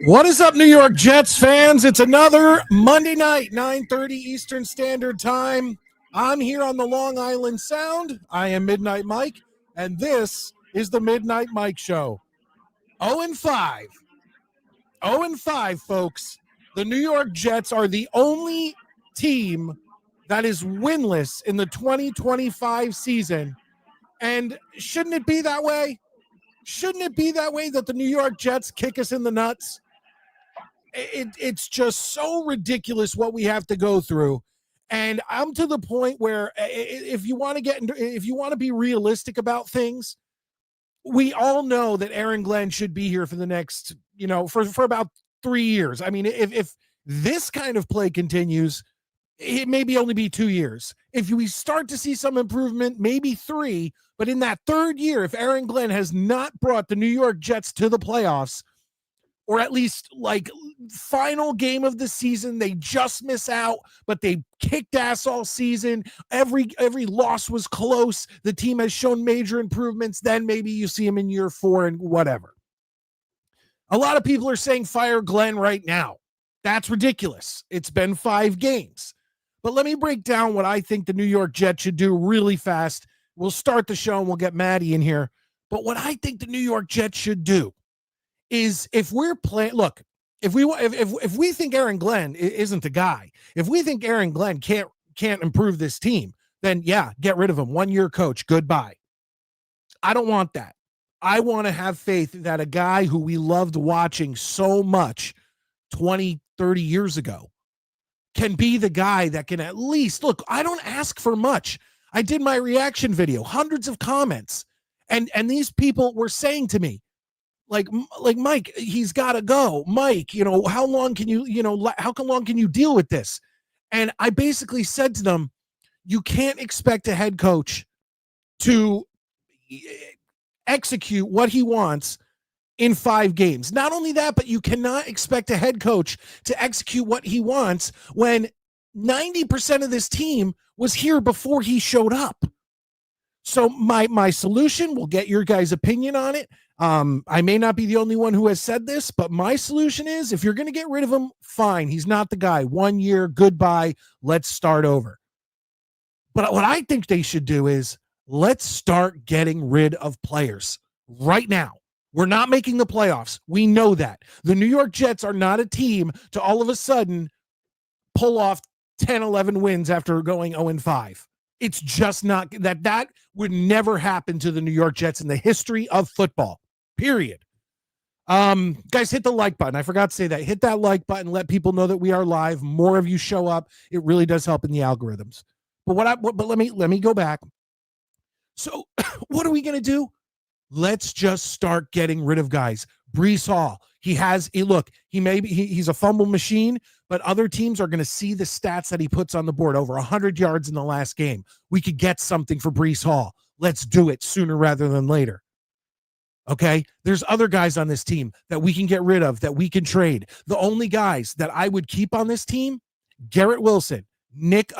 What is up, New York Jets fans? It's another Monday night, 9:30 Eastern Standard Time. I'm here on the Long Island Sound. I am Midnight Mike, and this is the Midnight Mike Show. 0-5. 0-5, folks. The New York Jets are the only team that is winless in the 2025 season. And shouldn't it be that way? Shouldn't it be that way that the New York Jets kick us in the nuts? It's just so ridiculous what we have to go through. And I'm to the point where if you want to be realistic about things, we all know that Aaron Glenn should be here for the next, for about 3 years. I mean, if this kind of play continues, it maybe only be 2 years. If we start to see some improvement, maybe 3. But in that third year, if Aaron Glenn has not brought the New York Jets to the playoffs, or at least like final game of the season, they just miss out, but they kicked ass all season. Every loss was close. The team has shown major improvements. Then maybe you see him in year 4 and whatever. A lot of people are saying fire Glenn right now. That's ridiculous. It's been 5 games. But let me break down what I think the New York Jets should do really fast. We'll start the show and we'll get Maddie in here. But what I think the New York Jets should do is, if we're playing, look, if we think Aaron Glenn isn't the guy, if we think Aaron Glenn can't improve this team, then yeah, get rid of him. 1-year coach, goodbye. I don't want that. I want to have faith that a guy who we loved watching so much 20, 30 years ago can be the guy that can at least, look, I don't ask for much. I did my reaction video, hundreds of comments, and these people were saying to me, like Mike, he's got to go. Mike, how long can you deal with this? And I basically said to them, you can't expect a head coach to execute what he wants in 5 games. Not only that, but you cannot expect a head coach to execute what he wants when 90% of this team was here before he showed up. So my solution, we'll get your guys' opinion on it. I may not be the only one who has said this, but my solution is, if you're going to get rid of him, fine. He's not the guy. 1 year, goodbye. Let's start over. But what I think they should do is, let's start getting rid of players right now. We're not making the playoffs. We know that. The New York Jets are not a team to all of a sudden pull off 10, 11 wins after going 0-5. It's just not that would never happen to the New York Jets in the history of football, period. Guys, hit the like button. I forgot to say that. Hit that like button. Let people know that we are live. More of you show up. It really does help in the algorithms. But let me go back. So what are we going to do? Let's just start getting rid of guys. Breece Hall, he's a fumble machine, but other teams are going to see the stats that he puts on the board, over 100 yards in the last game. We could get something for Breece Hall. Let's do it sooner rather than later. Okay? There's other guys on this team that we can get rid of, that we can trade. The only guys that I would keep on this team, Garrett Wilson, Nick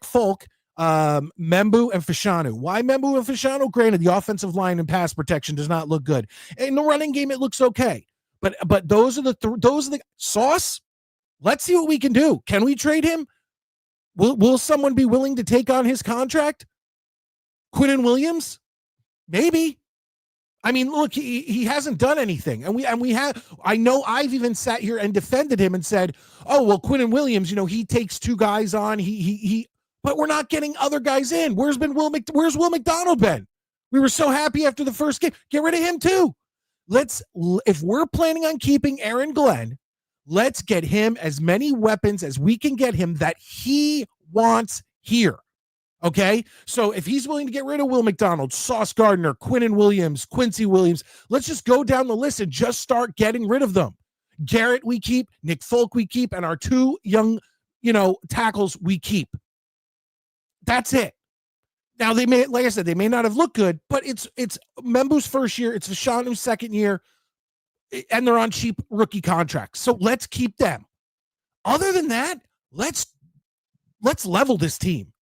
Folk, Membu and Fashanu. Why Membu and Fashanu? Granted, the offensive line and pass protection does not look good. In the running game, it looks okay. But those are the Sauce. Let's see what we can do. Can we trade him? Will someone be willing to take on his contract? Quinnen Williams? Maybe. I mean, look, he hasn't done anything, and we have. I know I've even sat here and defended him and said, "Oh well, Quinnen Williams, he takes two guys on. He." But we're not getting other guys in. Where's Will McDonald been? We were so happy after the first game. Get rid of him too. If we're planning on keeping Aaron Glenn, let's get him as many weapons as we can get him that he wants here. Okay, so if he's willing to get rid of Will McDonald, Sauce Gardner, Quinnen Williams, Quincy Williams, let's just go down the list and just start getting rid of them. Garrett we keep, Nick Folk we keep, and our two young, tackles we keep. That's it. Now they may, like I said, they may not have looked good, but it's Membu's first year, it's Fashanu's second year, and they're on cheap rookie contracts. So let's keep them. Other than that, let's level this team.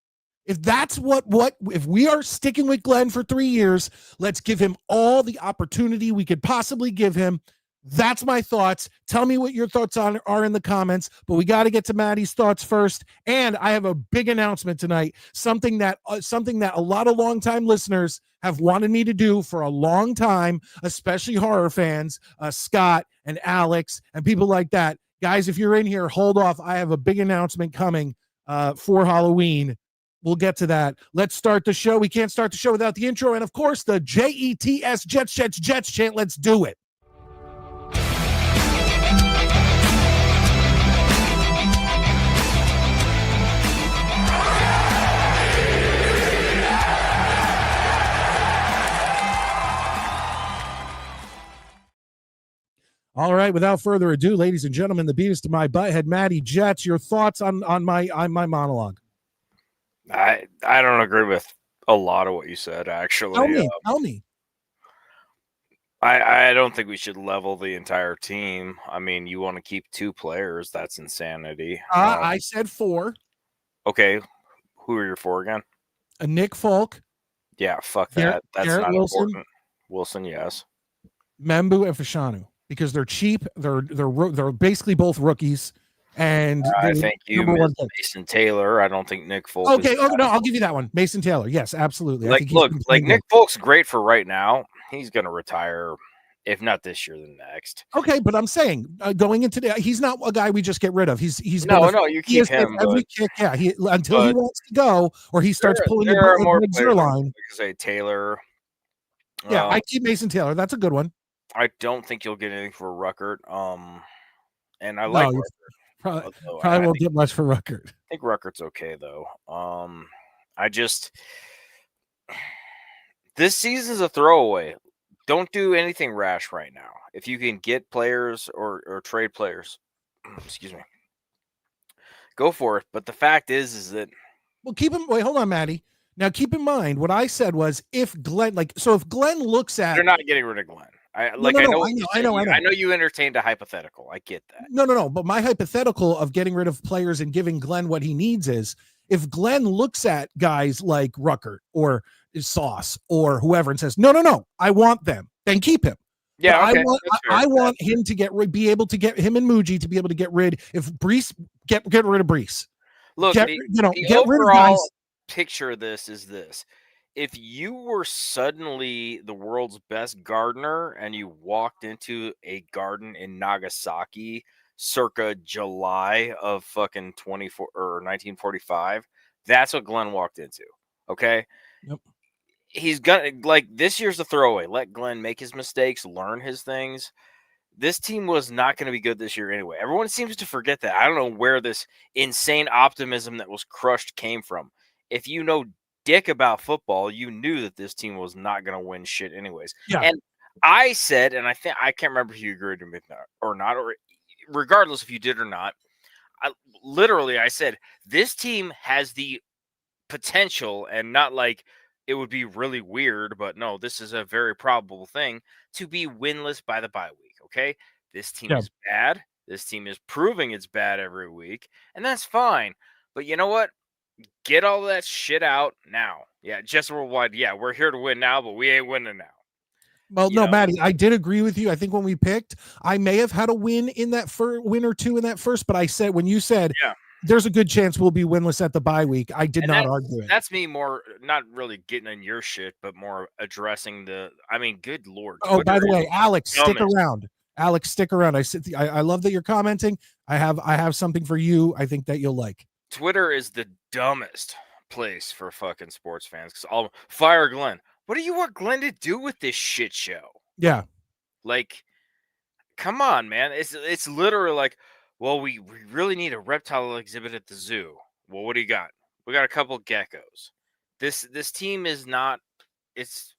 If that's if we are sticking with Glenn for 3 years, let's give him all the opportunity we could possibly give him. That's my thoughts. Tell me what your thoughts are in the comments, but we got to get to Maddie's thoughts first. And I have a big announcement tonight, something that a lot of longtime listeners have wanted me to do for a long time, especially horror fans, Scott and Alex and people like that. Guys, if you're in here, hold off. I have a big announcement coming for Halloween. We'll get to that. Let's start the show. We can't start the show without the intro. And, of course, the JETS Jets chant. Let's do it. All right, without further ado, ladies and gentlemen, the beat is to my butthead, Matty Jets. Your thoughts on my monologue? I don't agree with a lot of what you said, actually. Tell me. I don't think we should level the entire team. I mean, you want to keep 2 players. That's insanity. I said 4. Okay. Who are your 4 again? Nick Folk. Yeah, fuck that. That's Garrett not Wilson. important. Wilson, yes. Membu and Fashanu, because they're cheap. They're basically both rookies. And I think you missed Mason Taylor. I don't think Nick Folk. Okay. No, I'll give you that one. Mason Taylor. Yes, absolutely. Nick Folk's great for right now. He's going to retire, if not this year, then next. Okay, but I'm saying going into he's not a guy we just get rid of. He's you keep him every kick. Yeah, until he wants to go or he starts pulling the zero line. Like I say, Taylor. Yeah, I keep Mason Taylor. That's a good one. I don't think you'll get anything for Ruckert. And I like Ruckert. Probably won't get much for Ruckert. I think Ruckert's okay though. This season's a throwaway. Don't do anything rash right now. If you can get players or trade players, excuse me, go for it. But the fact is that wait, hold on, Maddie. Now keep in mind what I said was if Glenn looks at, they're not getting rid of Glenn. I know you entertained a hypothetical. I get that. No. But my hypothetical of getting rid of players and giving Glenn what he needs is if Glenn looks at guys like Ruckert or Sauce or whoever and says, no, I want them, then keep him. Yeah, okay. I want him to be able to get him and Muji to be able to get rid. If Brees get rid of Brees. Look, get overall rid of guys. Picture this is this. If you were suddenly the world's best gardener and you walked into a garden in Nagasaki circa July of fucking 1945, that's what Glenn walked into. Okay. Yep. He's gonna this year's a throwaway. Let Glenn make his mistakes, learn his things. This team was not going to be good this year anyway. Everyone seems to forget that. I don't know where this insane optimism that was crushed came from. If you know dick about football, you knew that this team was not going to win shit anyways. Yeah. And I said, and I can't remember if you agreed with me or not, or regardless if you did or not, I said, this team has the potential, and not like it would be really weird, but no, this is a very probable thing, to be winless by the bye week, okay? This team is bad. This team is proving it's bad every week, and that's fine. But you know what? Get all that shit out now. Yeah, Jets Worldwide, yeah, we're here to win now, but we ain't winning now. Well, no, Maddie, I did agree with you. I think when we picked, I may have had a win in that win or two in that first, but I said, when you said, there's a good chance we'll be winless at the bye week. I did And not argue it. that's me more not really getting in your shit, but more addressing the. I mean, good lord, Oh, by Twitter the is way, Alex, stick dumbest. around. Alex, stick around. I love that you're commenting. I have something for you. I think that you'll like. Twitter is the dumbest place for fucking sports fans because I'll fire Glenn. What do you want Glenn to do with this shit show? Yeah. Like, come on, man. It's literally like, well, we really need a reptile exhibit at the zoo. Well, what do you got? We got a couple geckos. This team is not. It's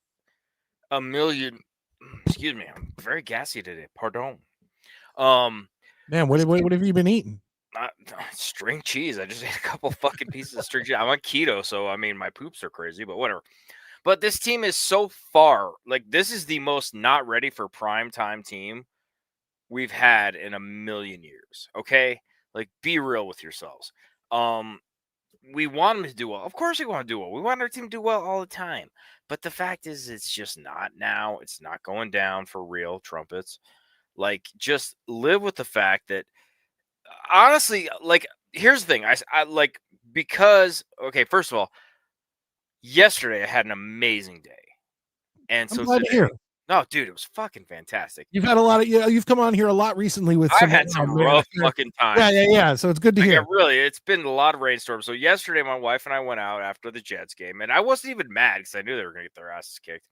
a million. Excuse me. I'm very gassy today. Pardon. Man, what have you been eating? Not string cheese. I just ate a couple fucking pieces of string cheese. I'm on keto, so I mean my poops are crazy, but whatever. But this team is so far. Like, this is the most not ready for prime time team we've had in a million years. Okay, like, be real with yourselves. We want them to do well. Of course, we want to do well. We want our team to do well all the time. But the fact is, it's just not now. It's not going down for real. Trumpets. Like, just live with the fact that, honestly, like, here's the thing. I like, because, okay, first of all, yesterday I had an amazing day. And I'm so glad to hear. no, dude, it was fucking fantastic. You've had a lot of you've come on here a lot recently with I've had some rough fucking times. Yeah. So it's good to hear. It's been a lot of rainstorms. So yesterday, my wife and I went out after the Jets game, and I wasn't even mad because I knew they were gonna get their asses kicked.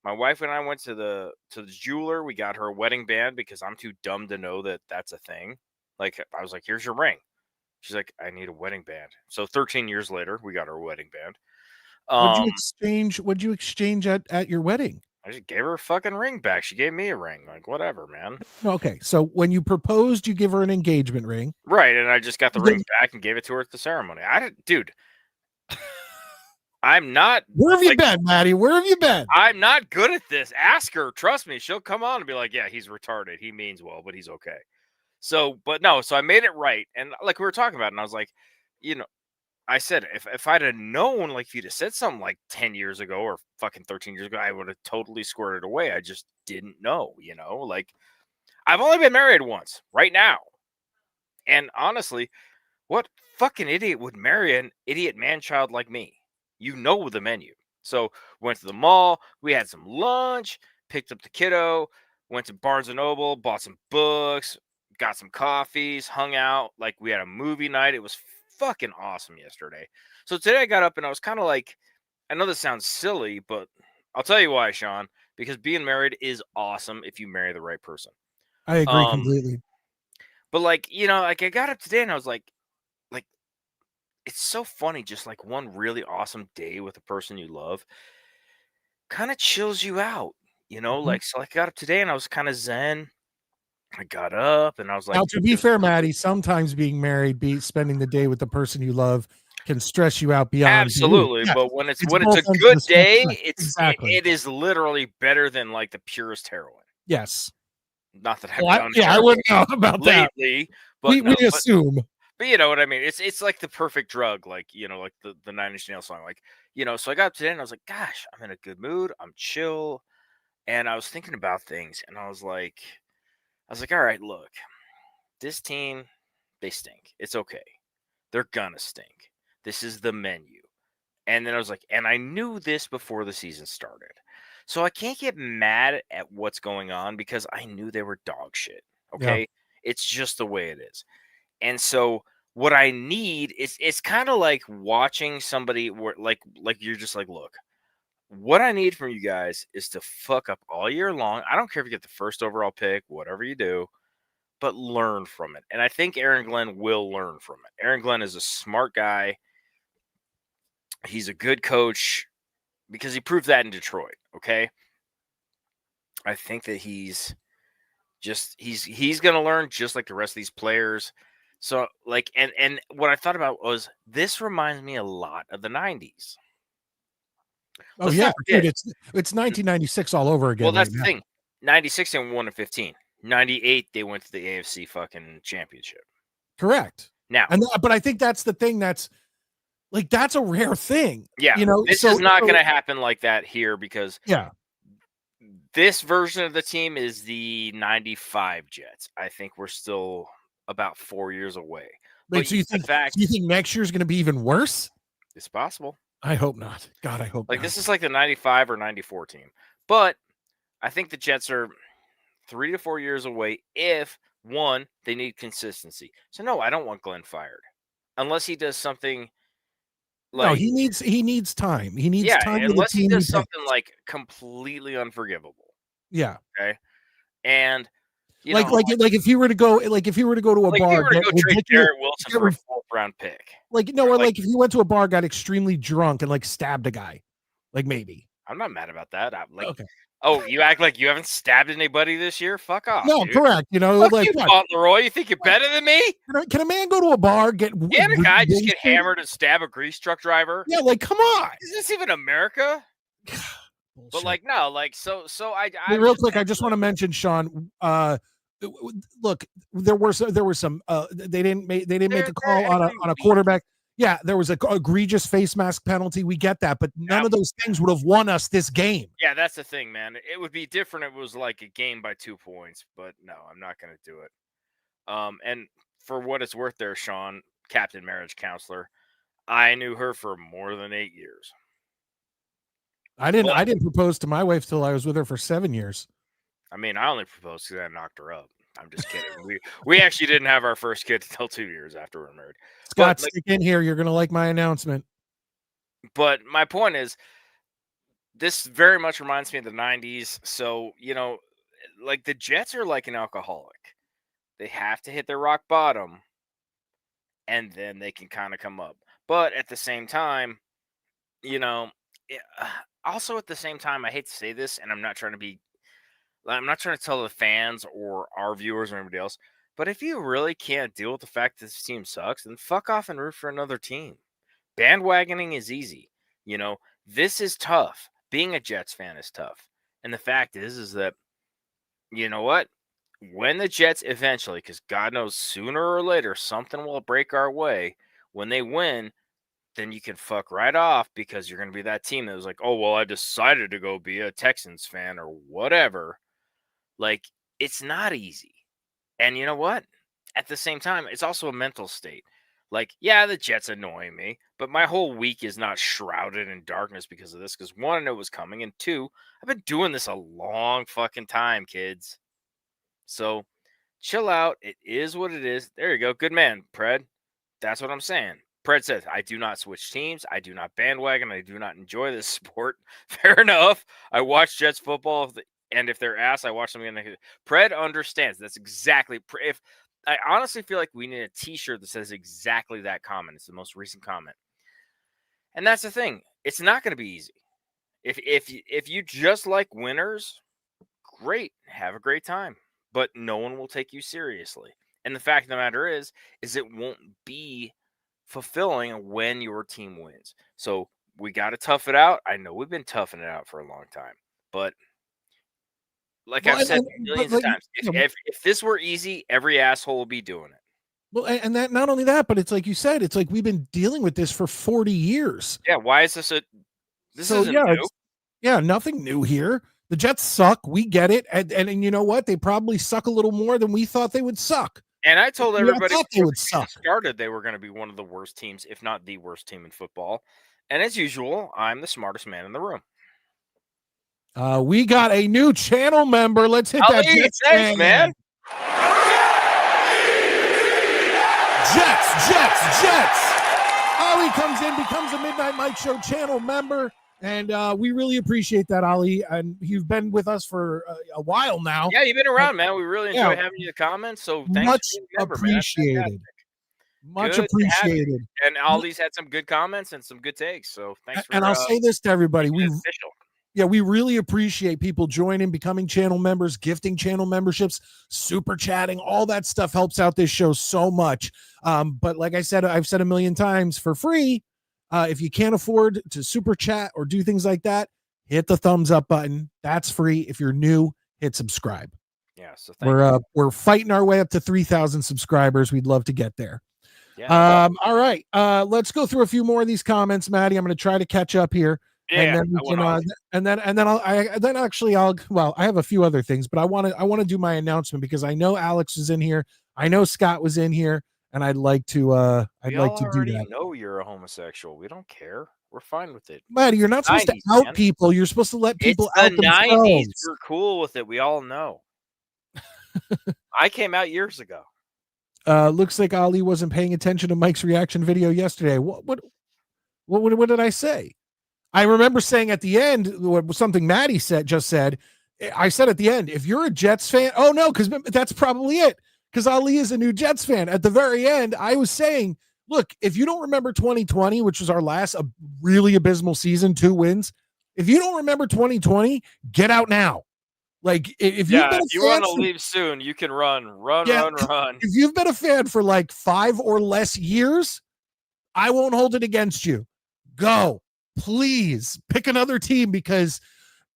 My wife and I went to the jeweler. We got her a wedding band because I'm too dumb to know that that's a thing. Like, I was like, "Here's your ring." She's like, "I need a wedding band." So 13 years later, we got her a wedding band. What'd you exchange at your wedding? I just gave her a fucking ring back. She gave me a ring. Like, whatever, man. Okay, so when you proposed, you give her an engagement ring. Right, and I just got the ring back and gave it to her at the ceremony. Dude. I'm not. Where have you been, Maddie? Where have you been? I'm not good at this. Ask her. Trust me. She'll come on and be like, yeah, he's retarded. He means well, but he's okay. So, but no, so I made it right. And like we were talking about, and I was like, I said, if I'd have known, like, if you'd have said something like 10 years ago or fucking 13 years ago, I would have totally squared it away. I just didn't know, like, I've only been married once right now. And honestly, what fucking idiot would marry an idiot man-child like me? You know the menu. So went to the mall. We had some lunch, picked up the kiddo, went to Barnes & Noble, bought some books, got some coffees, hung out. Like, we had a movie night. It was fucking awesome yesterday. So today I got up and I was kind of like, I know this sounds silly, but I'll tell you why, Sean, because being married is awesome if you marry the right person. I agree completely. But like, like, I got up today and I was like, it's so funny. Just like one really awesome day with a person you love kind of chills you out, like, so I got up today and I was kind of zen. I got up and I was like, now, to be fair, Maddie, sometimes being married, spending the day with the person you love can stress you out beyond. Absolutely. Yeah, but when it's a good day, it is literally better than like the purest heroin. Yes. Not that I've done. I wouldn't know about lately, that. But we assume. But you know what I mean? It's like the perfect drug, like, like the Nine Inch Nails song. Like, so I got up today and I was like, gosh, I'm in a good mood. I'm chill. And I was thinking about things and I was like, all right, look, this team, they stink. It's okay. They're gonna stink. This is the menu. And then I was like, and I knew this before the season started. So I can't get mad at what's going on because I knew they were dog shit. Okay. Yeah. It's just the way it is. And so what I need is, it's kind of like watching somebody where like you're just like, look, what I need from you guys is to fuck up all year long. I don't care if you get the first overall pick, whatever you do, but learn from it. And I think Aaron Glenn will learn from it. Aaron Glenn is a smart guy. He's a good coach because he proved that in Detroit. Okay. I think that he's going to learn just like the rest of these players. So like, and what I thought about was, this reminds me a lot of the 90s. Oh, yeah, dude, it's 1996 all over again. Well, that's the thing. 96 they won in 15. 98 they went to the AFC fucking championship. Correct. Now, but I think that's the thing that's a rare thing. Yeah, this is not going to happen like that here because this version of the team is the 95 Jets. I think we're still about 4 years away. Like, so you think next year's going to be even worse? It's possible. I hope not. God, I hope like not. This is like the 95 or 94 team. But I think the Jets are 3 to 4 years away if, one, they need consistency. So, no, I don't want Glenn fired. Unless he does something no, he needs time. He needs time. Unless he does something like completely unforgivable. Yeah. Okay. And like if he were to go to a bar, if he were to go trade Garrett Wilson for a 4th round pick. Like if he went to a bar, got extremely drunk, and like stabbed a guy, like maybe. I'm not mad about that. Okay. Oh, you act like you haven't stabbed anybody this year? Fuck off. No, dude. correct. Fuck like you, Leroy. You think you're better than me? Can a man go to a bar, a guy just get hammered and stab a grease truck driver? Yeah, like come on. Is this even America? But like no, like so I real quick, I just want to mention, Sean. Look, there were some. They didn't make a call on a quarterback. Yeah, there was an egregious face mask penalty. We get that, but none of those things would have won us this game. Yeah, that's the thing, man. It would be different if it was like a game by 2 points, but no, I'm not going to do it. And for what it's worth there, Sean, Captain Marriage Counselor, I knew her for more than 8 years. I didn't propose to my wife till I was with her for 7 years. I mean, I only proposed because I knocked her up. I'm just kidding. we actually didn't have our first kid until 2 years after we were married. Scott, stick in here. You're going to like my announcement. But my point is, this very much reminds me of the 90s. So, like the Jets are like an alcoholic. They have to hit their rock bottom, and then they can kind of come up. But at the same time, also at the same time, I hate to say this, and I'm not trying to tell the fans or our viewers or anybody else, but if you really can't deal with the fact that this team sucks, then fuck off and root for another team. Bandwagoning is easy. This is tough. Being a Jets fan is tough. And the fact is that, you know what? When the Jets eventually, because God knows sooner or later, something will break our way. When they win, then you can fuck right off because you're going to be that team that was like, oh, well, I decided to go be a Texans fan or whatever. Like, it's not easy. And you know what? At the same time, it's also a mental state. Like, yeah, the Jets annoy me, but my whole week is not shrouded in darkness because of this. Because one, I know it was coming, and two, I've been doing this a long fucking time, kids. So, chill out. It is what it is. There you go. Good man, Pred. That's what I'm saying. Pred says, I do not switch teams. I do not bandwagon. I do not enjoy this sport. Fair enough. I watch Jets football. And if they're ass, I watch them again. Pred understands. That's exactly. If I honestly feel like we need a T-shirt that says exactly that comment. It's the most recent comment, and that's the thing. It's not going to be easy. If you just like winners, great, have a great time. But no one will take you seriously. And the fact of the matter is it won't be fulfilling when your team wins. So we got to tough it out. I know we've been toughing it out for a long time, but. Like I've said millions of times, if this were easy, every asshole would be doing it. Well, and that not only that, but it's like you said, it's like we've been dealing with this for 40 years. Yeah, why is this isn't new? Yeah, nothing new here. The Jets suck. We get it. And you know what? They probably suck a little more than we thought they would suck. And I told everybody they would suck. Started they were going to be one of the worst teams, if not the worst team in football. And as usual, I'm the smartest man in the room. We got a new channel member. Let's hit that. Thanks, man. Jets. Ali comes in, becomes a Midnight Mike Show channel member, and we really appreciate that, Ali. And you've been with us for a while now. Yeah, you've been around, man. We really enjoy having you in the comments. So thanks. Much appreciated. Much appreciated. And Ali's had some good comments and some good takes. So thanks. And I'll say this to everybody: we really appreciate people joining, becoming channel members, gifting channel memberships, super chatting. All that stuff helps out this show so much. But like I said, I've said a million times, for free, if you can't afford to super chat or do things like that, hit the thumbs up button. That's free. If you're new, hit subscribe. Yeah, so we're fighting our way up to 3,000 subscribers. We'd love to get there. Yeah. All right. Let's go through a few more of these comments, Maddie. I'm going to try to catch up here. Yeah, and then I have a few other things, but I want to do my announcement because I know Alex was in here. I know Scott was in here. and I'd like to We do already that. know you're a homosexual. We don't care. We're fine with it. Maddie, you're not supposed to 90s, out man. people. You're supposed to let It's people the out 90s. themselves. We're cool with it. We all know. I came out years ago. Looks like Ali wasn't paying attention to Mike's reaction video yesterday. What did I say? I remember saying at the end something Maddie just said. I said at the end, if you're a Jets fan, oh no, because that's probably it. Because Ali is a new Jets fan. At the very end, I was saying, look, if you don't remember 2020, which was our last really abysmal season, 2 wins, if you don't remember 2020, get out now. Like if you've been if you want to leave soon, you can run. If you've been a fan for like 5 or less years, I won't hold it against you. Go. Please pick another team, because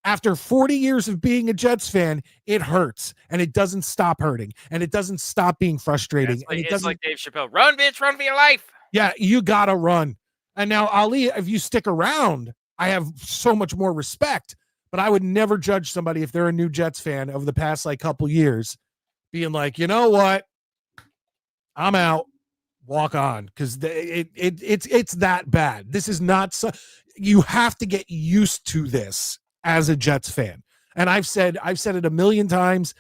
after 40 years of being a Jets fan, it hurts, and it doesn't stop hurting, and it doesn't stop being frustrating. It's like Dave Chappelle. Run, bitch, run for your life. Yeah, you got to run. And now, Ali, if you stick around, I have so much more respect, but I would never judge somebody if they're a new Jets fan over the past like couple years being like, you know what? I'm out. Walk on, because it's that bad. This is not so. You have to get used to this as a Jets fan, and I've said it a million times.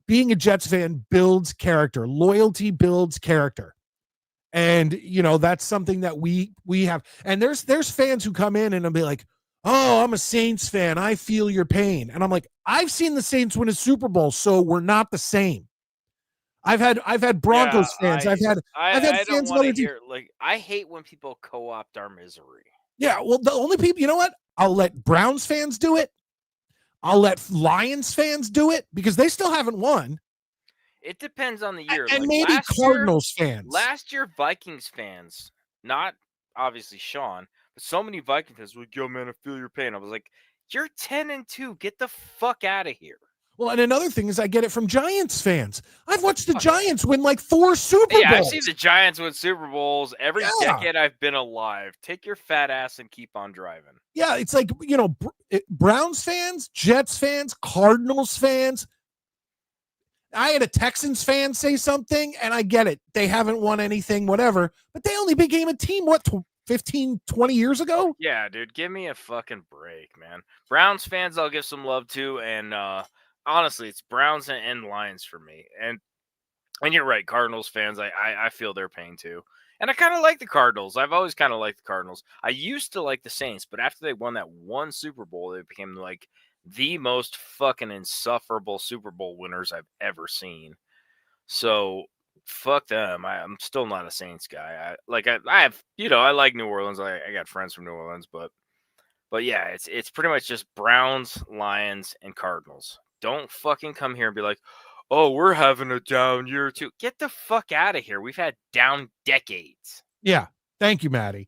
Being a Jets fan builds character. Loyalty builds character, and that's something that we have. And there's fans who come in and will be like, "Oh, I'm a Saints fan. I feel your pain," and I'm like, "I've seen the Saints win a Super Bowl, so we're not the same." I've had Broncos fans. I've had I don't fans. want to hear, like, I hate when people co-opt our misery. Yeah, well, the only people, you know what? I'll let Browns fans do it. I'll let Lions fans do it, because they still haven't won. It depends on the year. And like maybe Cardinals fans. Last year, Vikings fans, not obviously Sean, but so many Viking fans were like, yo, man, I feel your pain. I was like, you're 10-2. Get the fuck out of here. Well, and another thing is I get it from Giants fans. I've watched the Giants win like 4 Super Bowls. Yeah, I've seen the Giants win Super Bowls every decade I've been alive. Take your fat ass and keep on driving. Yeah, it's like, Browns fans, Jets fans, Cardinals fans. I had a Texans fan say something, and I get it. They haven't won anything, whatever, but they only became a team, 15, 20 years ago? Yeah, dude, give me a fucking break, man. Browns fans, I'll give some love to, and honestly, it's Browns and Lions for me. And you're right, Cardinals fans, I feel their pain too. And I kind of like the Cardinals. I've always kind of liked the Cardinals. I used to like the Saints, but after they won that one Super Bowl, they became like the most fucking insufferable Super Bowl winners I've ever seen. So fuck them. I'm still not a Saints guy. I have, I like New Orleans. I got friends from New Orleans, but yeah, it's pretty much just Browns, Lions, and Cardinals. Don't fucking come here and be like, oh, we're having a down year or two. Get the fuck out of here. We've had down decades. Yeah. Thank you, Maddie.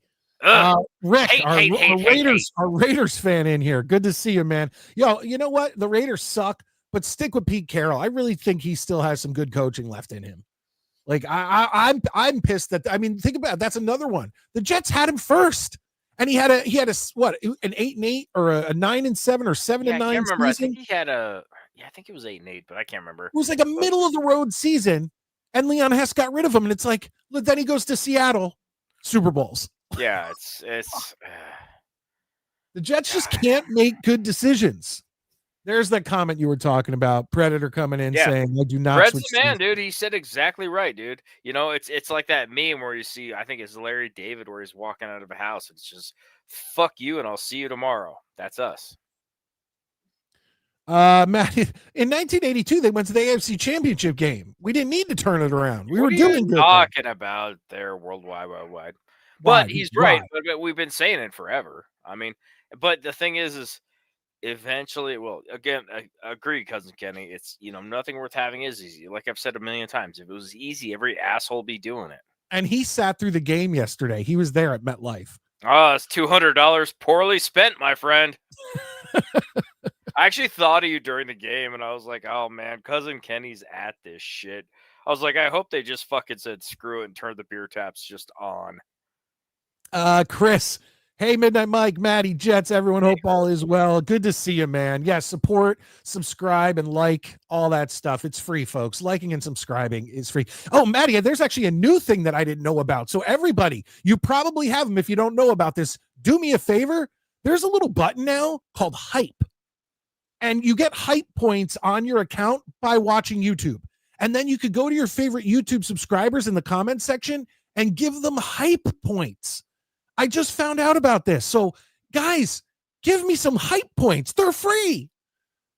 Rick, our Raiders fan in here. Good to see you, man. Yo, you know what? The Raiders suck, but stick with Pete Carroll. I really think he still has some good coaching left in him. Like I'm pissed that, think about it. That's another one. The Jets had him first, and he had a what, an 8-8 or a 9-7 or 7-9 I can't remember. season. I think he had I think it was 8-8, but I can't remember. It was like a middle of the road season, and Leon Hess got rid of him, and it's like, then he goes to Seattle, Super Bowls. Yeah, it's the Jets just can't make good decisions. There's that comment you were talking about, Predator coming in saying, I do not. Fred's the man, dude. He said exactly right, dude. It's like that meme where you see, I think it's Larry David, where he's walking out of a house. It's just, fuck you, and I'll see you tomorrow. That's us. Matt, in 1982, they went to the AFC Championship game. We didn't need to turn it around. We were doing good. Talking about their worldwide. But he's right. But we've been saying it forever. But the thing is eventually, well, again, I agree, Cousin Kenny. It's, nothing worth having is easy. Like I've said a million times, if it was easy, every asshole would be doing it. And he sat through the game yesterday. He was there at MetLife. Oh, it's $200 poorly spent, my friend. I actually thought of you during the game, and I was like, oh, man, Cousin Kenny's at this shit. I was like, I hope they just fucking said screw it and turned the beer taps just on. Chris, Hey, Midnight Mike, Maddie, Jets, everyone, hope all is well. Good to see you, man. Yeah, support, subscribe, and like all that stuff. It's free, folks. Liking and subscribing is free. Oh, Maddie, there's actually a new thing that I didn't know about. So, everybody, you probably have them. If you don't know about this, do me a favor. There's a little button now called Hype, and you get Hype points on your account by watching YouTube. And then you could go to your favorite YouTube subscribers in the comment section and give them Hype points. I just found out about this. So, guys, give me some hype points. They're free.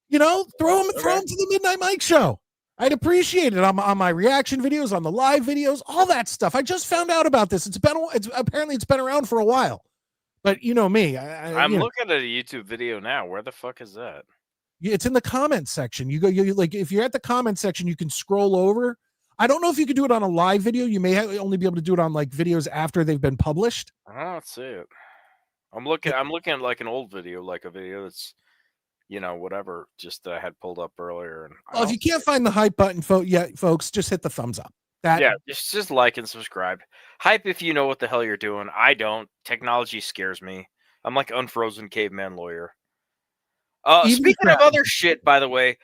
You know, throw them to the Midnight Mike show. I'd appreciate it on my reaction videos, on the live videos, all that stuff. I just found out about this. It's been around for a while. But you know me. I'm looking at a YouTube video now. Where the fuck is that? It's in the comment section. You like if you're at the comment section, you can scroll over. I don't know if you could do it on a live video. You may only be able to do it on like videos after they've been published. I don't see it. I'm looking at like an old video, like a video that's, whatever, just I had pulled up earlier. And if you can't find the hype button, folks, just hit the thumbs up. Just like and subscribe. Hype if you know what the hell you're doing. I don't. Technology scares me. I'm like unfrozen caveman lawyer. Speaking of other shit, by the way,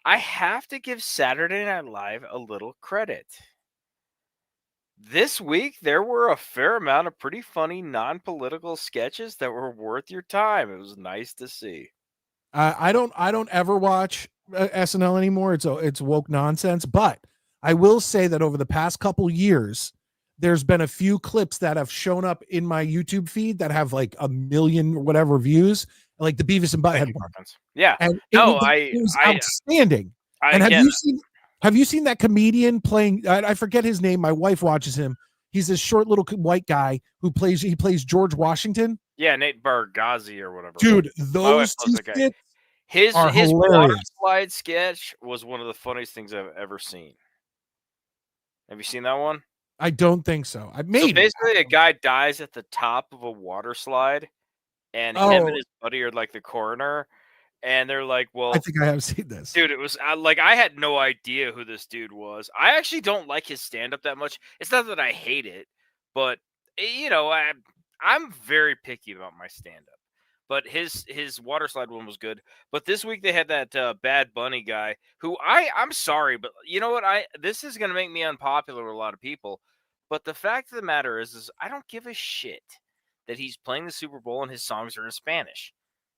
I have to give Saturday Night Live a little credit. This week, there were a fair amount of pretty funny non-political sketches that were worth your time. It was nice to see. I don't ever watch SNL anymore. It's woke nonsense. But I will say that over the past couple years, there's been a few clips that have shown up in my YouTube feed that have like 1 million or whatever views, like the Beavis and Butthead one. Yeah, and it was outstanding. And have you seen that comedian playing? I forget his name. My wife watches him. He's this short little white guy who plays George Washington. Yeah, Nate Bargatze or whatever. Dude, those two skits his water slide sketch was one of the funniest things I've ever seen. Have you seen that one? I don't think so. So basically, a guy dies at the top of a water slide, and him and his buddy are like the coroner. And they're like, well, I think I have seen this. Dude, it was like I had no idea who this dude was. I actually don't like his stand-up that much. It's not that I hate it, but I'm very picky about my stand-up. But his water slide one was good. But this week they had that Bad Bunny guy who I'm sorry, but you know what? This is gonna make me unpopular with a lot of people. But the fact of the matter is I don't give a shit that he's playing the Super Bowl and his songs are in Spanish.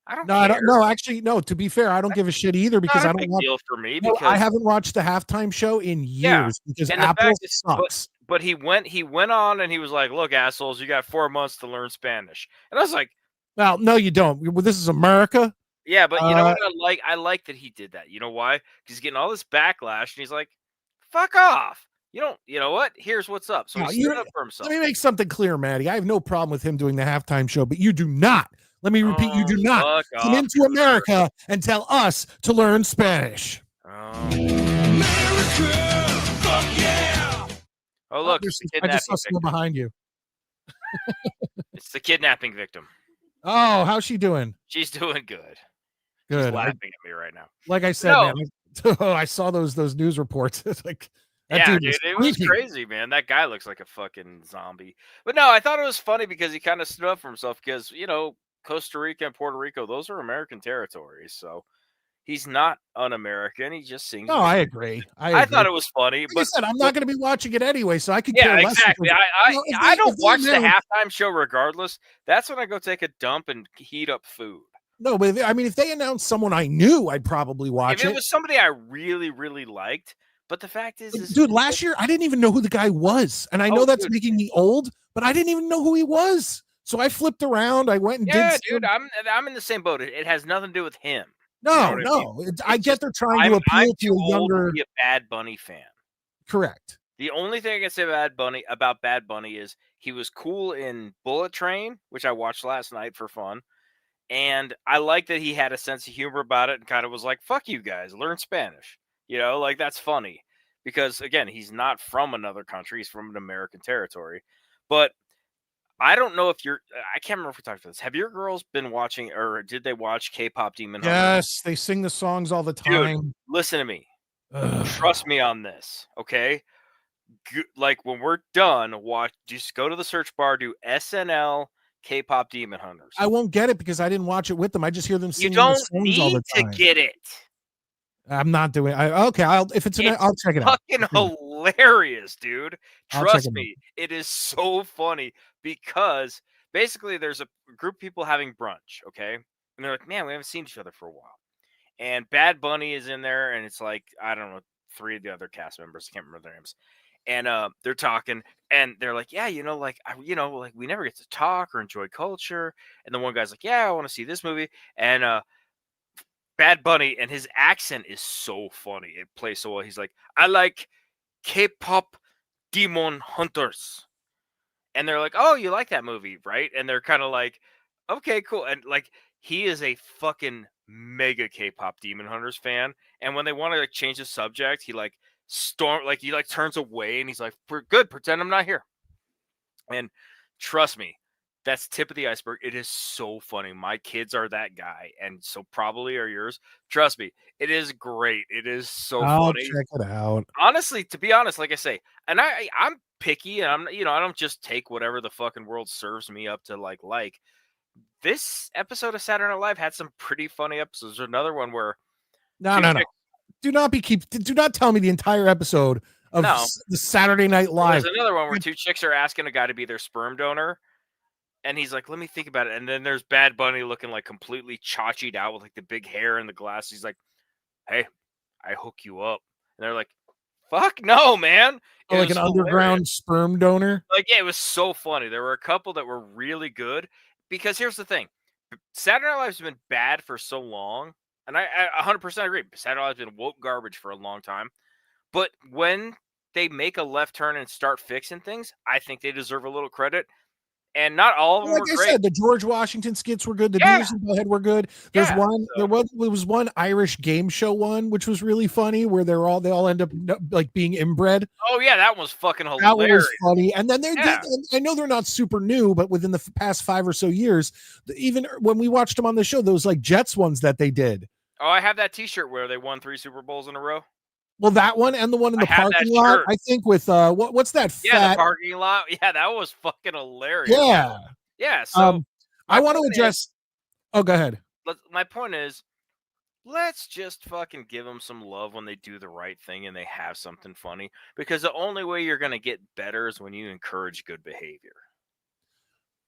I don't care. Actually, to be fair, I don't give a shit either because I don't want. Deal for me because I haven't watched the halftime show in years because Apple sucks. But he went on and he was like, "Look, assholes, you got 4 months to learn Spanish." And I was like, "Well, no, you don't. Well, this is America." Yeah, but you know what I like that he did that. You know why? Because he's getting all this backlash, and he's like, "Fuck off." You know what? Here's what's up. So he stood up for himself. Let me make something clear, Maddie. I have no problem with him doing the halftime show, but you do not. Let me repeat, you do not come into America and tell us to learn Spanish. America, fuck yeah! Oh, look, I just saw someone behind you. It's the kidnapping victim. Oh, how's she doing? She's doing good. Good. She's laughing at me right now. Like I said, man, I saw those news reports. It's like, dude, it was crazy, man. That guy looks like a fucking zombie. But no, I thought it was funny because he kind of stood up for himself because, Costa Rica and Puerto Rico, those are American territories. So he's not un-American. He just sings. No, I agree. I thought it was funny. Like but I said, I'm not going to be watching it anyway, so I could care less. Exactly. I don't watch the halftime show regardless. That's when I go take a dump and heat up food. No, but if they announced someone I knew, I'd probably watch it. If it was somebody I really, really liked. But the fact is dude, last year I didn't even know who the guy was. And I know that's making me old, but I didn't even know who he was. So I flipped around. I went and did. Yeah, dude, I'm in the same boat. It has nothing to do with him. No. I get they're trying to appeal to a younger. Be a Bad Bunny fan. Correct. The only thing I can say about Bad Bunny is he was cool in Bullet Train, which I watched last night for fun, and I like that he had a sense of humor about it and kind of was like, "Fuck you guys, learn Spanish." Like that's funny because again, he's not from another country; he's from an American territory, but. I don't know if I can't remember if we talked about this. Have your girls been watching or did they watch K-pop Demon Hunters? Yes, they sing the songs all the time. Dude, listen to me. Trust me on this, okay? Like when we're done, just go to the search bar, do SNL K-pop Demon Hunters. I won't get it because I didn't watch it with them. I just hear them You singing the don't songs all need the to time. get it. I'm not doing. Okay, I'll check it out. Fucking hilarious, dude. I'll check Trust it out. me, it is so funny because basically there's a group of people having brunch, okay? And they're like, man, we haven't seen each other for a while. And Bad Bunny is in there, and it's like, I don't know, 3 of the other cast members. I can't remember their names. And they're talking, and they're like, yeah, like we never get to talk or enjoy culture. And the one guy's like, yeah, I want to see this movie. And Bad Bunny, and his accent is so funny. It plays so well. He's like, I like K-pop Demon Hunters. And they're like, oh, you like that movie, right? And they're kind of like, okay, cool. And like, he is a fucking mega K-pop Demon Hunters fan. And when they want to like change the subject, he turns away and he's like, we're good, pretend I'm not here. And trust me, that's tip of the iceberg. It is so funny. My kids are that guy, and so probably are yours. Trust me, it is great. It is so I'll funny. check it out. Honestly, to be honest, like I say, and I'm picky, and I don't just take whatever the fucking world serves me up to like. This episode of Saturday Night Live had some pretty funny episodes. There's another one where No. Do not tell me the entire episode of the Saturday Night Live. There's another one where 2 chicks are asking a guy to be their sperm donor. And he's like, let me think about it. And then there's Bad Bunny looking like completely chachied out with like the big hair and the glasses. He's like, hey, I hook you up. And they're like, fuck no, man. Like an underground sperm donor? Like, yeah, it was so funny. There were a couple that were really good. Because here's the thing. Saturday Night Live's been bad for so long. And I 100% agree. Saturday Night Live's been woke garbage for a long time. But when they make a left turn and start fixing things, I think they deserve a little credit. And not all of them were great. Like I said, the George Washington skits were good. The Beavis and Butthead were good. There was one Irish game show one, which was really funny, where they all end up like being inbred. Oh yeah, that was fucking hilarious. That was funny. And then I know they're not super new, but within the past 5 or so years, even when we watched them on the show, those like Jets ones that they did. Oh, I have that T-shirt where they won 3 Super Bowls in a row. Well, that one and the one in the parking lot, I think with what's that? The parking lot. Yeah, that was fucking hilarious. Yeah. So I want to address. Oh, go ahead. My point is, let's just fucking give them some love when they do the right thing and they have something funny. Because the only way you're gonna get better is when you encourage good behavior.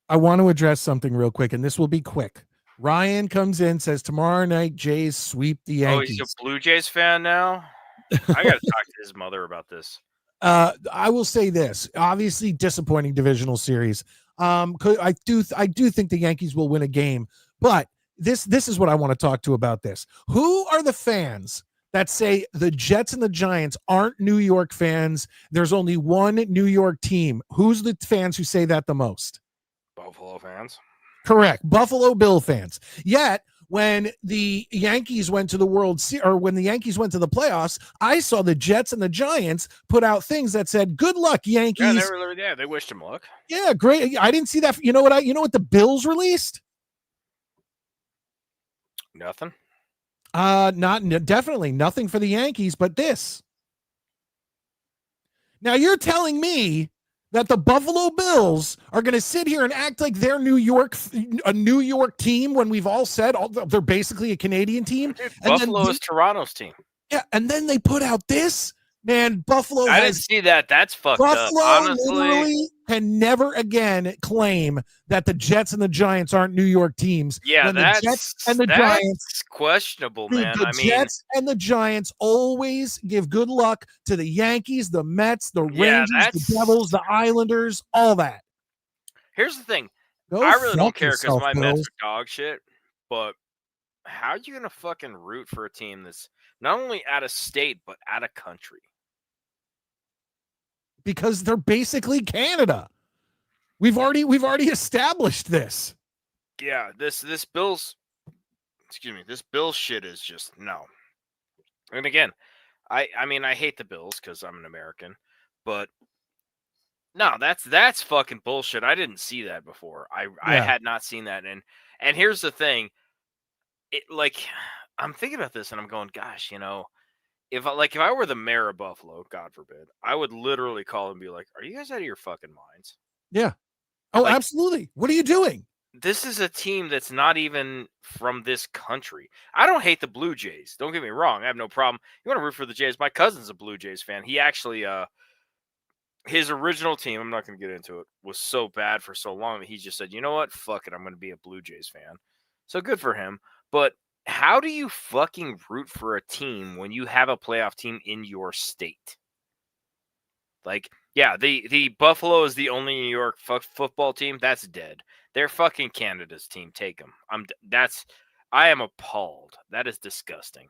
I want to address something real quick, and this will be quick. Ryan comes in, says tomorrow night Jays sweep the Yankees. Oh, he's a Blue Jays fan now. I got to talk to his mother about this. I will say this: obviously, disappointing divisional series. I do think the Yankees will win a game, but this is what I want to talk to about this. Who are the fans that say the Jets and the Giants aren't New York fans? There's only one New York team. Who's the fans who say that the most? Buffalo fans. Correct. Buffalo Bill fans. Yet when the Yankees went to the World Series, or when the Yankees went to the playoffs, I saw the Jets and the Giants put out things that said, good luck, Yankees. Yeah, they wished him luck. Yeah, great. I didn't see that. You know what the Bills released? Nothing. Definitely nothing for the Yankees, but this. Now you're telling me that the Buffalo Bills are going to sit here and act like they're a New York team when we've all said they're basically a Canadian team. Dude, Buffalo is Toronto's team. Yeah, and then they put out this. Man, Buffalo. I didn't see that. That's fucked up. Honestly, literally can never again claim that the Jets and the Giants aren't New York teams. Yeah, the Jets and the Giants questionable, dude, man. The Jets and the Giants always give good luck to the Yankees, the Mets, the Rangers, the Devils, the Islanders, all that. Here's the thing. I really don't care because my Mets are dog shit, but how are you gonna fucking root for a team that's not only out of state but out of country? Because they're basically Canada. We've already established this. Yeah, this Bills shit is just no. And again, I mean I hate the Bills because I'm an American, but no, that's fucking bullshit. I didn't see that before. I had not seen that, and here's the thing. I'm thinking about this and I'm going, gosh, if I were the mayor of Buffalo, God forbid, I would literally call and be like, "Are you guys out of your fucking minds?" Yeah. Oh, absolutely. What are you doing? this is a team that's not even from this country. I don't hate the Blue Jays. Don't get me wrong. I have no problem. You want to root for the Jays? My cousin's a Blue Jays fan. He actually, his original team, I'm not going to get into it, was so bad for so long that he just said, you know what? Fuck it. I'm going to be a Blue Jays fan. So good for him. But how do you fucking root for a team when you have a playoff team in your state? Like, yeah, the Buffalo is the only New York football team. That's dead. They're fucking Canada's team. Take them. I am appalled. That is disgusting.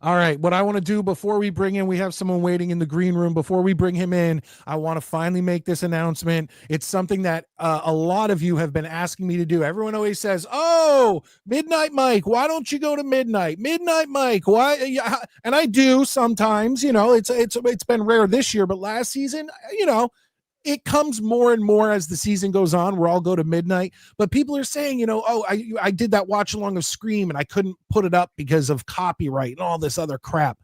All right. What I want to do before we bring in, we have someone waiting in the green room. Before we bring him in, I want to finally make this announcement. It's something that a lot of you have been asking me to do. Everyone always says, "Oh, Midnight Mike, why don't you go to Midnight? Midnight Mike, why?" And I do sometimes. It's been rare this year, but last season, it comes more and more as the season goes on. We're all go to midnight, but people are saying, oh, I did that watch along of Scream and I couldn't put it up because of copyright and all this other crap.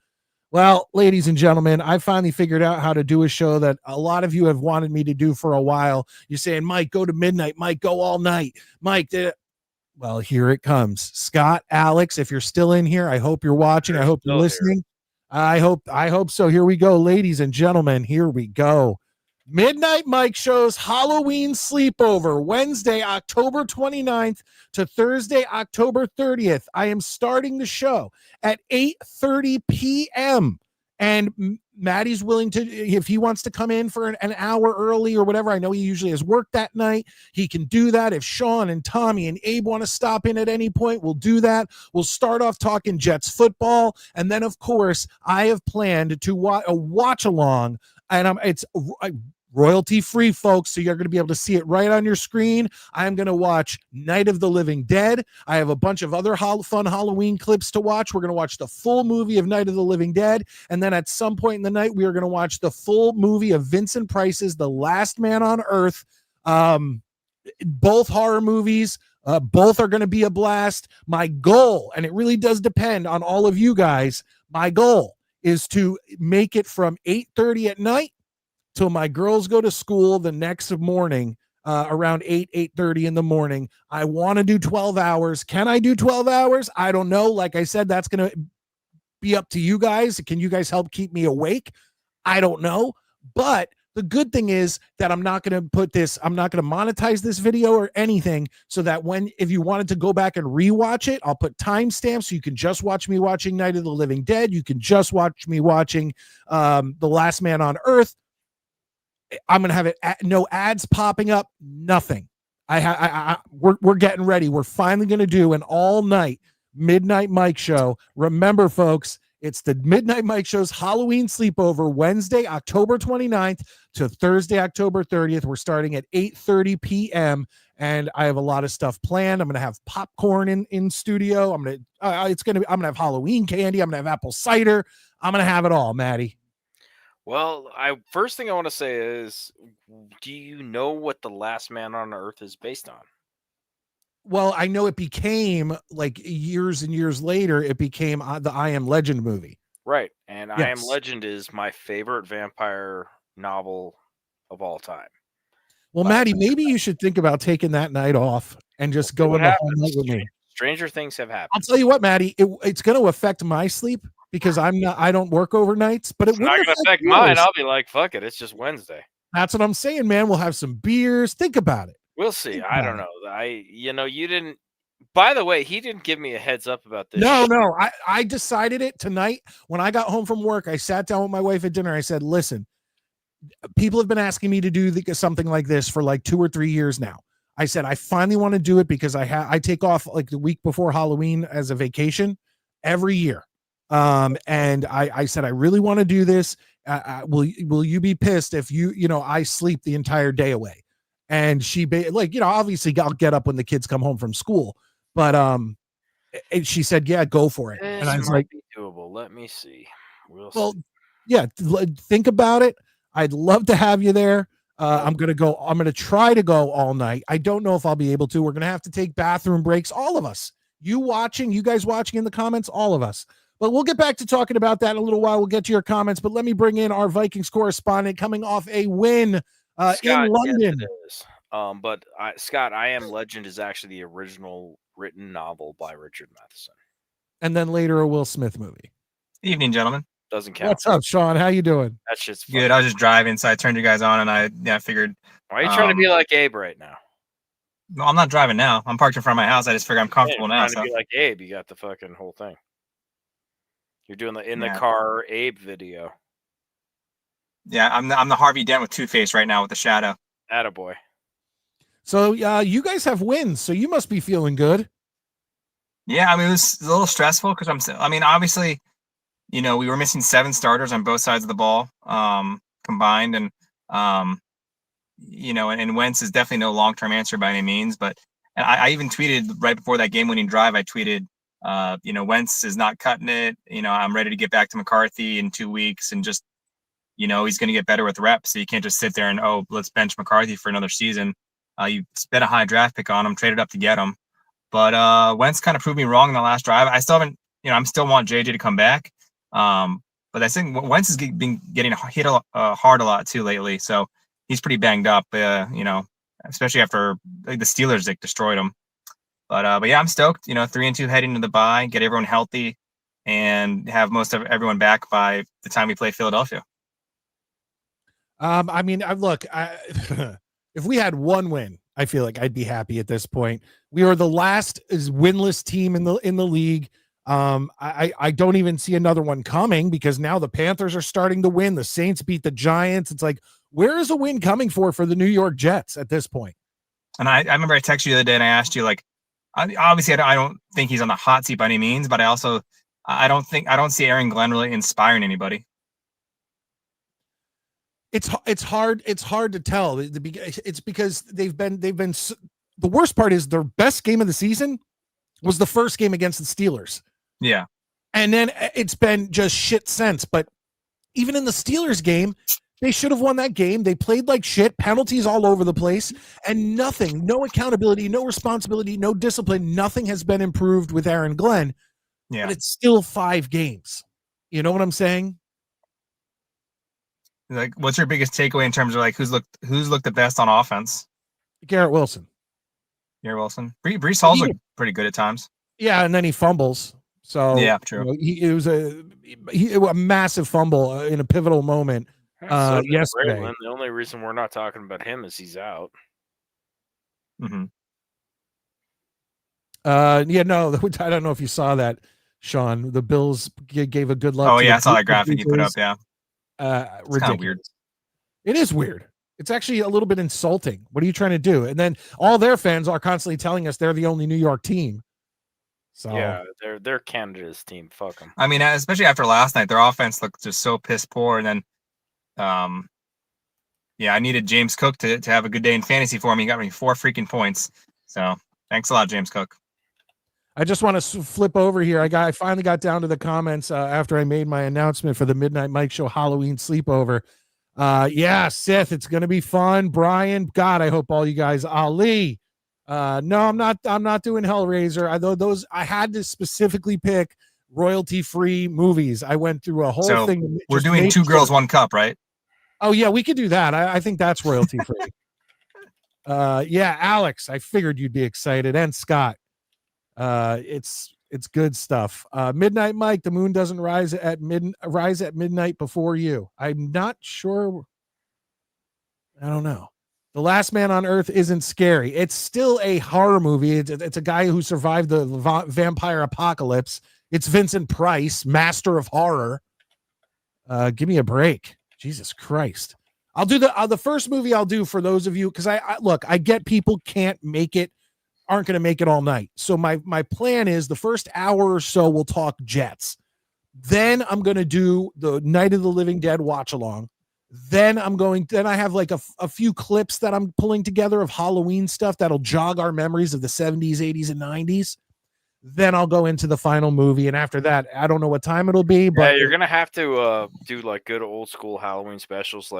Well, ladies and gentlemen, I finally figured out how to do a show that a lot of you have wanted me to do for a while. You're saying, Mike, go to midnight. Mike, go all night. Mike, well, here it comes. Scott, Alex, if you're still in here, I hope you're watching. I hope you're listening. I hope so. Here we go, ladies and gentlemen. Here we go. Midnight Mike Show's Halloween Sleepover, Wednesday, October 29th to Thursday, October 30th. I am starting the show at 8:30 p.m. And Maddie's willing to, if he wants to come in for an hour early or whatever, I know he usually has work that night, he can do that. If Sean and Tommy and Abe want to stop in at any point, we'll do that. We'll start off talking Jets football. And then, of course, I have planned to watch along, and it's royalty free, folks, so you're going to be able to see it right on your screen. I'm going to watch Night of the Living Dead. I have a bunch of other fun Halloween clips to watch. We're going to watch the full movie of Night of the Living Dead, and then at some point in the night, we are going to watch the full movie of Vincent Price's The Last Man on Earth. Both horror movies. Both are going to be a blast. My goal, and it really does depend on all of you guys, my goal is to make it from 8:30 at night till my girls go to school the next morning, around 8:30 in the morning. I want to do 12 hours. Can I do 12 hours? I don't know. Like I said, that's going to be up to you guys. Can you guys help keep me awake? I don't know. But the good thing is that I'm not going to monetize this video or anything, so that if you wanted to go back and rewatch it, I'll put timestamps so you can just watch me watching Night of the Living Dead. You can just watch me watching The Last Man on Earth. I'm going to have it no ads popping up, nothing. We're getting ready. We're finally going to do an all night Midnight Mike Show. Remember, folks, it's the Midnight Mike Show's Halloween Sleepover, Wednesday, October 29th to Thursday, October 30th. We're starting at 8:30 p.m. and I have a lot of stuff planned. I'm going to have popcorn in studio. I'm going to have Halloween candy. I'm going to have apple cider. I'm going to have it all, Maddie. Well, first thing I want to say is, do you know what The Last Man on Earth is based on? Well, I know it became, like, years and years later, it became the I Am Legend movie. Right. And Yes. I Am Legend is my favorite vampire novel of all time. Well, Maddie, maybe you should think about taking that night off and just going the whole night with me. Stranger things have happened. I'll tell you what, Maddie, it's going to affect my sleep because I don't work overnights, but it's not going to affect mine. I'll be like, fuck it. It's just Wednesday. That's what I'm saying, man. We'll have some beers. Think about it. We'll see. I don't know. You didn't. By the way, he didn't give me a heads up about this. No. I decided it tonight when I got home from work. I sat down with my wife at dinner. I said, listen, people have been asking me to do something like this for like 2 or 3 years now. I said, I finally want to do it because I take off like the week before Halloween as a vacation every year. And I said, I really want to do this. Will you be pissed if I sleep the entire day away? And she obviously I'll get up when the kids come home from school, but she said, yeah, go for it. This and I was might like, be doable. Let me see. Well, yeah, think about it. I'd love to have you there. I'm going to try to go all night. I don't know if I'll be able to. We're going to have to take bathroom breaks. All of us, you guys watching in the comments, all of us. But we'll get back to talking about that in a little while. We'll get to your comments, but let me bring in our Vikings correspondent coming off a win Scott, in London. yes, it is. But Scott, I Am Legend is actually the original written novel by Richard Matheson. And then later a Will Smith movie. Evening, gentlemen. Doesn't count. What's up, Sean? How you doing? That shit's Good. funny. I was just driving, so I turned you guys on, and I figured. Why are you trying to be like Abe right now? Well, I'm not driving now. I'm parked in front of my house. I just figure I'm comfortable now. Trying to be like Abe, you got the fucking whole thing. You're doing the in the car Abe video. Yeah, I'm the Harvey Dent with Two-Face right now with the shadow. Attaboy. So you guys have wins, so you must be feeling good. Yeah, I mean, it was a little stressful because obviously, we were missing 7 starters on both sides of the ball combined, and and Wentz is definitely no long-term answer by any means. But I even tweeted right before that game-winning drive. I tweeted, Wentz is not cutting it. I'm ready to get back to McCarthy in 2 weeks, and just, he's going to get better with reps. So you can't just sit there and let's bench McCarthy for another season. You spent a high draft pick on him, traded up to get him. But Wentz kind of proved me wrong in the last drive. I still haven't, I still want JJ to come back. But I think Wentz has been getting hit hard a lot too lately. So he's pretty banged up, especially after the Steelers destroyed him. But yeah, I'm stoked. 3-2 heading into the bye, get everyone healthy, and have most of everyone back by the time we play Philadelphia. If we had one win, I feel like I'd be happy at this point. We are the last winless team in the league. I don't even see another one coming because now the Panthers are starting to win. The Saints beat the Giants. It's like, where is a win coming for the New York Jets at this point? And I remember I texted you the other day and I asked you, obviously I don't think he's on the hot seat by any means, but I don't see Aaron Glenn really inspiring anybody. It's hard to tell. It's because they've been the worst part is their best game of the season was the first game against the Steelers. Yeah. And then it's been just shit since. But even in the Steelers game, they should have won that game. They played like shit, penalties all over the place, and nothing, no accountability, no responsibility, no discipline. Nothing has been improved with Aaron Glenn. Yeah. But it's still 5 games. You know what I'm saying? What's your biggest takeaway in terms of who's looked the best on offense? Garrett Wilson. Breece Hall's looked pretty good at times. Yeah, and then he fumbles. So yeah, true. It was a massive fumble in a pivotal moment yesterday. Braylon. The only reason we're not talking about him is he's out. Mm-hmm. I don't know if you saw that, Sean. The Bills gave a good luck. Oh yeah, I saw that graphic you put up. Yeah. Ridiculous. Kind of weird. It is weird. It's actually a little bit insulting. What are you trying to do? And then all their fans are constantly telling us they're the only New York team. So yeah, they're Canada's team. Fuck them. I mean, especially after last night, their offense looked just so piss poor. And then, I needed James Cook to have a good day in fantasy for me. He got me 4 freaking points. So thanks a lot, James Cook. I just want to flip over here. I finally got down to the comments after I made my announcement for the Midnight Mike Show Halloween sleepover. Sith, it's going to be fun. Brian, God, I hope all you guys. Ali, no, I'm not doing Hellraiser. I had to specifically pick royalty-free movies. I went through a whole thing. We're doing 2 girls, 1 cup, right? Oh yeah, we could do that. I think that's royalty-free. Alex, I figured you'd be excited, and Scott. It's good stuff. Midnight Mike, the moon doesn't rise at midnight before you. I'm not sure. I don't know. The Last Man on Earth isn't scary. It's still a horror movie. It's a guy who survived the vampire apocalypse. It's Vincent Price, master of horror. Give me a break. Jesus Christ. I'll do the first movie I'll do for those of you, because I get people aren't going to make it all night. So my plan is the first hour or so we'll talk Jets. Then I'm going to do the Night of the Living Dead watch along. Then I have a few clips that I'm pulling together of Halloween stuff that'll jog our memories of the 70s, 80s, and 90s. Then I'll go into the final movie. And after that, I don't know what time it'll be, but you're going to have to do good old school Halloween specials.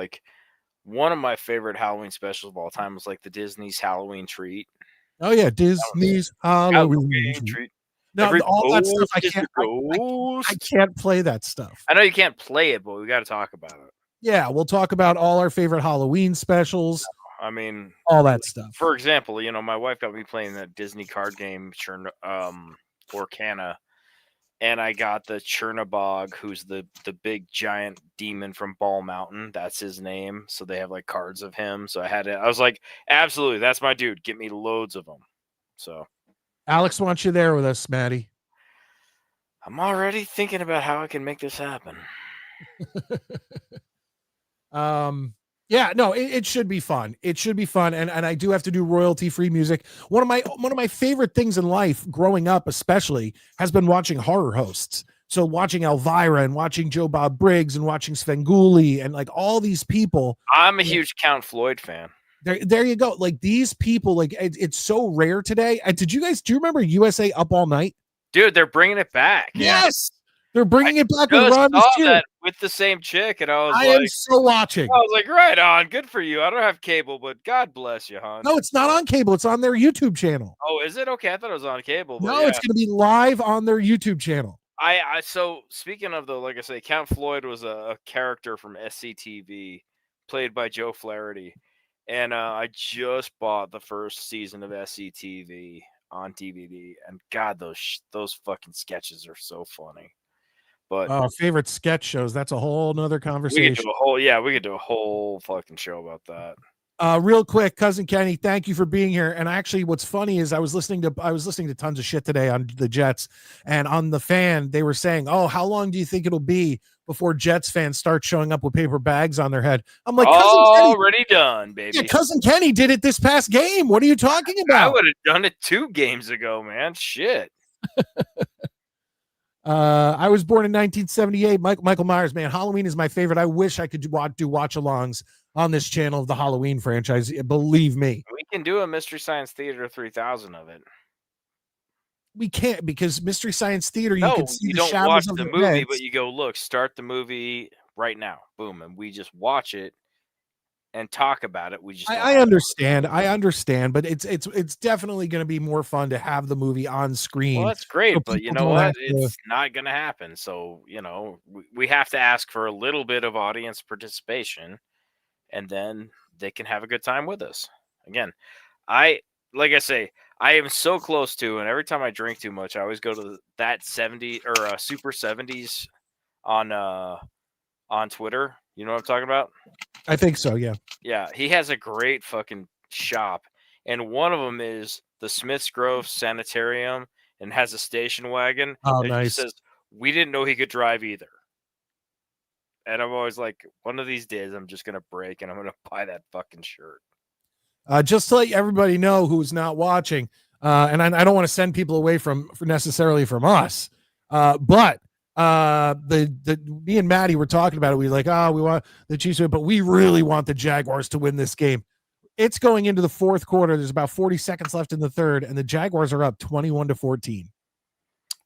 One of my favorite Halloween specials of all time was the Disney's Halloween Treat. Oh yeah, Disney's Halloween Treat. No, all that stuff I can't play that stuff. I know you can't play it, but we got to talk about it. Yeah, we'll talk about all our favorite Halloween specials. I mean, all that stuff. for example, my wife got me playing that Disney card game, Orcana, and I got the Chernabog, who's the big giant demon from Ball Mountain. That's his name. So they have like cards of him. So I was like, absolutely, that's my dude. Get me loads of them. So Alex wants you there with us, Maddie. I'm already thinking about how I can make this happen. Yeah, no, it should be fun. It should be fun. And I do have to do royalty free music. One of my favorite things in life growing up, especially, has been watching horror hosts. So watching Elvira and watching Joe Bob Briggs and watching Svengoolie and like all these people. I'm a huge Count Floyd fan. There you go. Like these people, like it's so rare today. Do you remember USA Up All Night? Dude, they're bringing it back. Yes. They're bringing it back with Ron Ron Stewart. That with the same chick, and I am so watching. I was like, right on, good for you. I don't have cable, but God bless you, hon. No, it's not on cable. It's on their YouTube channel. Oh, is it? Okay, I thought it was on cable. No, it's going to be live on their YouTube channel. So speaking of like I say, Count Floyd was a character from SCTV, played by Joe Flaherty, and I just bought the first season of SCTV on DVD, and God, those fucking sketches are so funny. But favorite sketch shows, that's a whole nother conversation. We could do a whole fucking show about that. Real quick, Cousin Kenny, thank you for being here. And actually, what's funny is I was listening to tons of shit today on the Jets, and on the Fan, they were saying, "Oh, how long do you think it'll be before Jets fans start showing up with paper bags on their head?" I'm like, already done, baby. Yeah, Cousin Kenny did it this past game. What are you talking about? I would have done it 2 games ago, man. Shit. I was born in 1978. Michael Myers, man, Halloween is my favorite. I wish I could do watch-alongs on this channel of the Halloween franchise. Believe me. We can do a Mystery Science Theater 3000 of it. We can't, because Mystery Science Theater, you can see the shadows of don't watch the movie, heads. but you go, look, start the movie right now. Boom. And we just watch it and talk about it. I understand, but it's definitely going to be more fun to have the movie on screen. Well, that's great, but you know what? It's not going to happen. So, we have to ask for a little bit of audience participation, and then they can have a good time with us. Again, like I say, I am so close to, and every time I drink too much, I always go to that 70 or Super 70s on Twitter. You know what I'm talking about? I think so, yeah. Yeah, he has a great fucking shop, and one of them is the Smiths Grove Sanitarium, and has a station wagon. Oh, and nice. He says, we didn't know he could drive either. And I'm always like, one of these days, I'm just going to break, and I'm going to buy that fucking shirt. Just to let everybody know who's not watching, and I don't want to send people away necessarily from us, but me and Maddie were talking about it. We were like, we want the Chiefs to win, but we really want the Jaguars to win this game. It's going into the fourth quarter. There's about 40 seconds left in the third, and the Jaguars are up 21-14.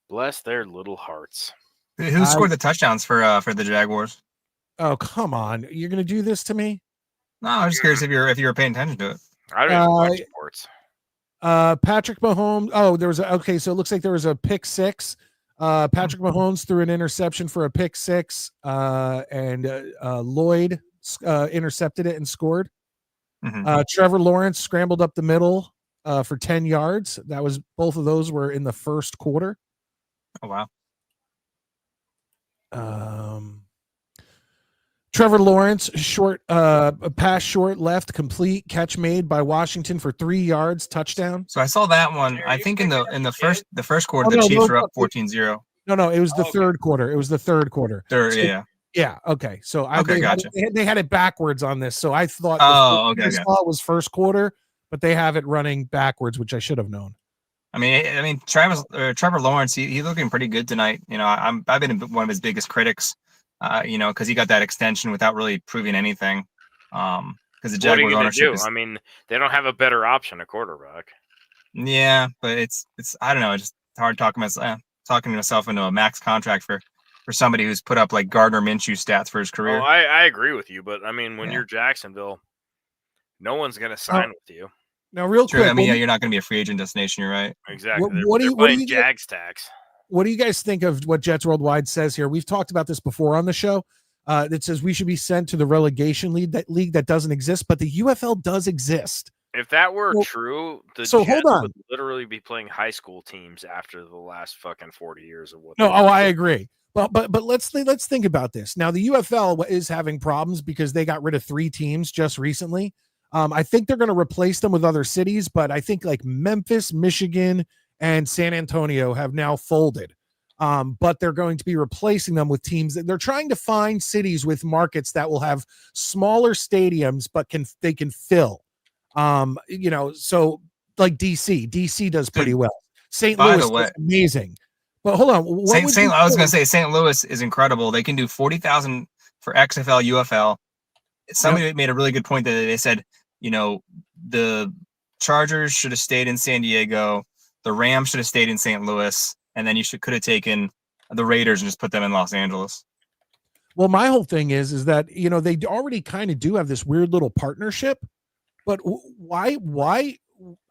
Bless their little hearts. Who scored the touchdowns for the Jaguars? Oh, come on. You're going to do this to me? No, I'm just curious if you were paying attention to it. I don't even watch sports. Patrick Mahomes. Oh, so it looks like there was a pick 6. Patrick Mahomes threw an interception for a pick 6, and Lloyd intercepted it and scored. Mm-hmm. Trevor Lawrence scrambled up the middle for 10 yards. Both of those were in the first quarter. Oh, wow. Trevor Lawrence pass short left, complete catch made by Washington for 3 yards, touchdown. So I saw that one. I think in the first quarter, the Chiefs were up 14-0. No, it was the third quarter. It was the third quarter. Yeah. Okay. So gotcha. They had it backwards on this. So I thought it was first quarter, but they have it running backwards, which I should have known. I mean, Trevor Lawrence, he's looking pretty good tonight. I've been one of his biggest critics. Because he got that extension without really proving anything. Because the Jaguars ownership I mean, they don't have a better option at quarterback. Yeah, but it's I don't know. It's just hard talking myself into a max contract for somebody who's put up like Gardner Minshew stats for his career. Oh, I agree with you, but I mean, when you're Jacksonville, no one's going to sign with you. Now, real quick, I mean, you're not going to be a free agent destination. You're right. Exactly. What do you Jags tax? What do you guys think of what Jets Worldwide says here? We've talked about this before on the show. that says we should be sent to the relegation league that doesn't exist, but the UFL does exist. If that were Well, true, the so Jets hold on. would literally be playing high school teams after the last fucking 40 years of what. No, I agree. But let's think about this. Now the UFL is having problems because they got rid of 3 teams just recently. I think they're going to replace them with other cities, but I think like Memphis, Michigan, and San Antonio have now folded. But they're going to be replacing them with teams that they're trying to find cities with markets that will have smaller stadiums, but they can fill. So like DC does pretty well. St. Louis is amazing. But hold on, I was going to say St. Louis is incredible. They can do 40,000 for XFL, UFL. Somebody made a really good point that they said, the Chargers should have stayed in San Diego, the Rams should have stayed in St. Louis, and then you could have taken the Raiders and just put them in Los Angeles. Well, my whole thing is that they already kind of do have this weird little partnership, but why?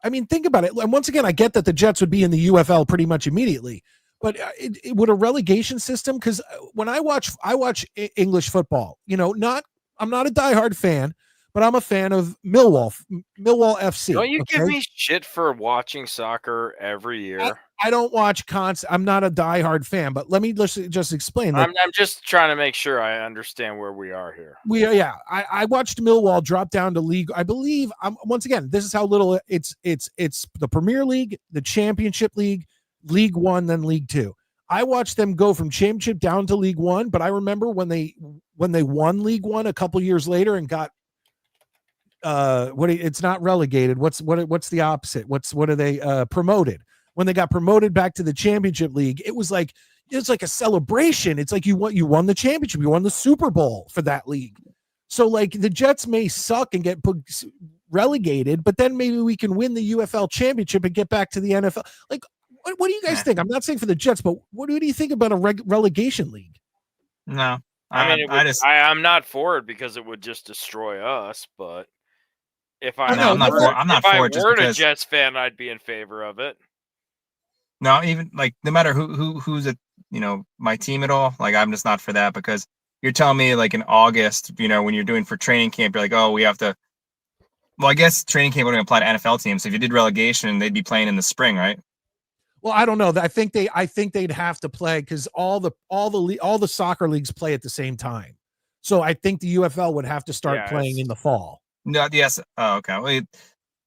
I mean, think about it. And once again, I get that the Jets would be in the UFL pretty much immediately, but it would a relegation system? Because when I watch English football, I'm not a diehard fan, but I'm a fan of Millwall FC. Don't you give me shit for watching soccer every year? I don't watch I'm not a diehard fan, but let me just explain that. I'm just trying to make sure I understand where we are here. I watched Millwall drop down to league. I believe once again, this is how little it's the Premier League, the Championship League, League One, then League Two. I watched them go from Championship down to League One, but I remember when they won League One a couple years later and got it's not relegated. What's the opposite? What are they promoted? When they got promoted back to the Championship League, it's like a celebration. It's like you won the championship, you won the Super Bowl for that league. So like the Jets may suck and get relegated, but then maybe we can win the UFL championship and get back to the NFL. Like, what do you guys think? I'm not saying for the Jets, but what do you think about a relegation league? No, I'm not for it because it would just destroy us. But if I'm not for it, a Jets fan, I'd be in favor of it. No, even like no matter who's my team at all, like I'm just not for that because you're telling me like in August, when you're doing for training camp, you're like, oh, we have to. Well, I guess training camp wouldn't apply to NFL teams. So if you did relegation, they'd be playing in the spring, right? Well, I don't know. I think they'd have to play because all the soccer leagues play at the same time. So I think the UFL would have to start playing in the fall. No, yes. Oh, okay. Well,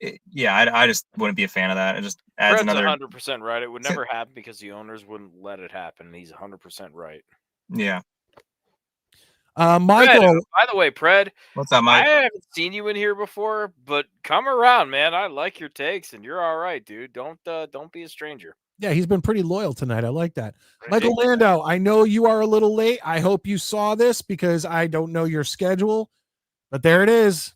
I just wouldn't be a fan of that. It just adds Fred's another 100% right. It would never happen because the owners wouldn't let it happen. He's 100% right. Yeah. Michael. Pred, by the way, Pred, what's up, Mike? I haven't seen you in here before, but come around, man. I like your takes, and you're all right, dude. Don't be a stranger. Yeah, he's been pretty loyal tonight. I like that. Michael Landau, I know you are a little late. I hope you saw this because I don't know your schedule, but there it is.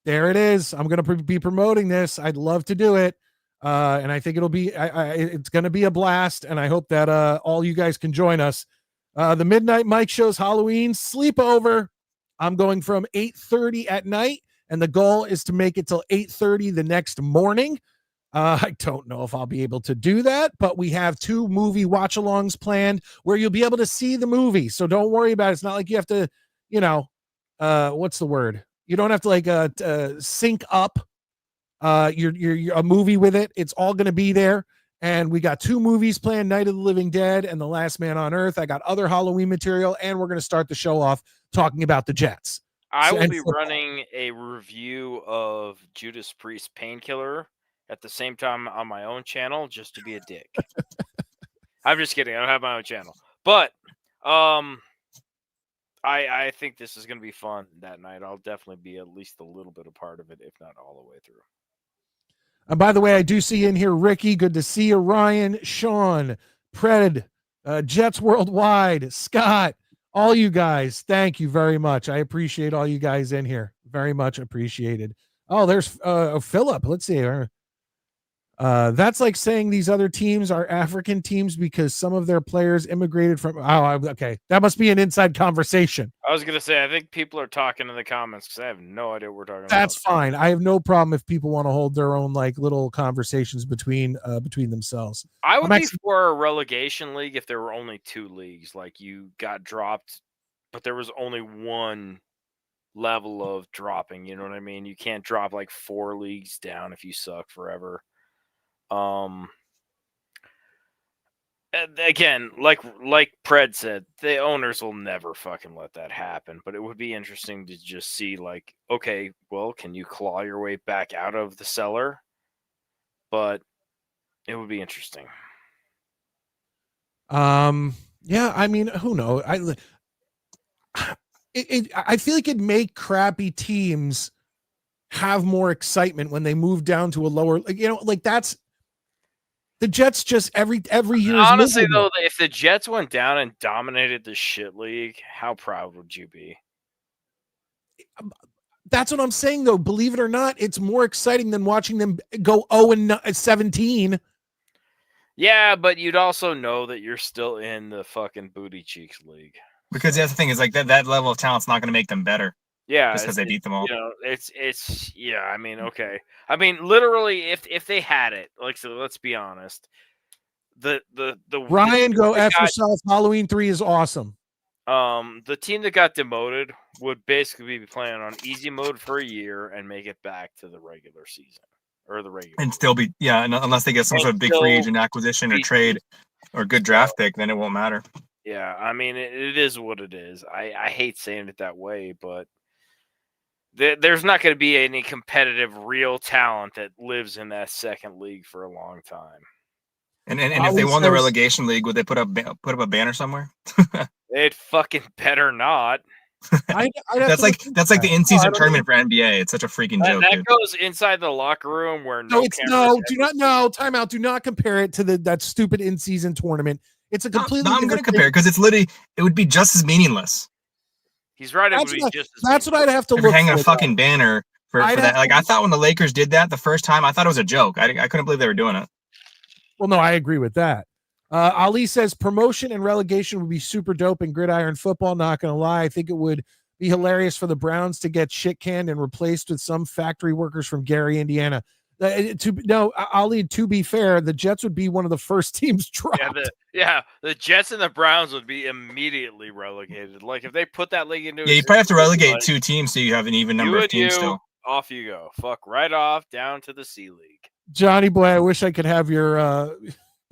There it is. I'm going to be promoting this. I'd love to do it. And I think it's going to be a blast. And I hope that all you guys can join us. The Midnight Mike Show's Halloween sleepover. I'm going from 8:30 at night, and the goal is to make it till 8:30 the next morning. I don't know if I'll be able to do that, but we have 2 movie watch-alongs planned where you'll be able to see the movie. So don't worry about it. It's not like you have to, what's the word? You don't have to sync up your a movie with it. It's all going to be there. And we got 2 movies planned, Night of the Living Dead and The Last Man on Earth. I got other Halloween material, and we're going to start the show off talking about the Jets. I will be running a review of Judas Priest Painkiller at the same time on my own channel just to be a dick. I'm just kidding. I don't have my own channel. But I think this is going to be fun that night. I'll definitely be at least a little bit a part of it, if not all the way through. And by the way, I do see in here, Ricky. Good to see you. Ryan, Sean, Pred, Jets Worldwide, Scott, all you guys. Thank you very much. I appreciate all you guys in here. Very much appreciated. Oh, there's Philip. Let's see. That's like saying these other teams are African teams because some of their players immigrated from. Okay. That must be an inside conversation. I was going to say, I think people are talking in the comments because I have no idea what we're talking about. That's fine. I have no problem if people want to hold their own like little conversations between themselves. I would be for a relegation league if there were only 2 leagues. Like you got dropped but there was only one level of dropping. You know what I mean? You can't drop like 4 leagues down if you suck forever. And again, like Pred said, the owners will never fucking let that happen. But it would be interesting to just see, like, okay, well, can you claw your way back out of the cellar? But it would be interesting. Yeah, I mean, who knows? I feel like it'd make crappy teams have more excitement when they move down to a lower, like, you know, like that's the Jets just every year is Honestly, miserable. though, if the Jets went down and dominated the shit league, how proud would you be? That's what I'm saying, though. Believe it or not, it's more exciting than watching them go 0-17. Yeah, but you'd also know that you're still in the fucking booty cheeks league. Because the other thing is like that level of talent's not going to make them better. Yeah, just because they beat them all. You know, it's yeah. I mean, okay. I mean, literally, if they had it, like, so let's be honest. The Ryan, go F yourself. Halloween 3 is awesome. The team that got demoted would basically be playing on easy mode for a year and make it back to the regular season or the regular and still be unless they get some sort of big free agent acquisition or trade or good draft pick, then it won't matter. Yeah, I mean, it is what it is. I hate saying it that way, but there's not going to be any competitive real talent that lives in that second league for a long time. And if they won the relegation league, would they put up a banner somewhere? It fucking better not. That's like the in-season tournament for NBA. It's such a freaking joke. That dude. goes inside the locker room where time out. Do not compare it to that stupid in-season tournament. It's a completely. I'm going to compare it because it would be just as meaningless. He's right. That's what I'd have to if look hanging for. A fucking banner for that. Like I thought when the Lakers did that the first time, I thought it was a joke. I couldn't believe they were doing it. Well, no, I agree with that. Ali says promotion and relegation would be super dope in gridiron football. Not going to lie. I think it would be hilarious for the Browns to get shit canned and replaced with some factory workers from Gary, Indiana. Ali, to be fair, the Jets would be one of the first teams dropped. The Jets and the Browns would be immediately relegated. Like if they put that league into you probably have to relegate 2 teams so you have an even number of teams still. Off you go. Fuck right off down to the C League. Johnny boy, I wish I could have your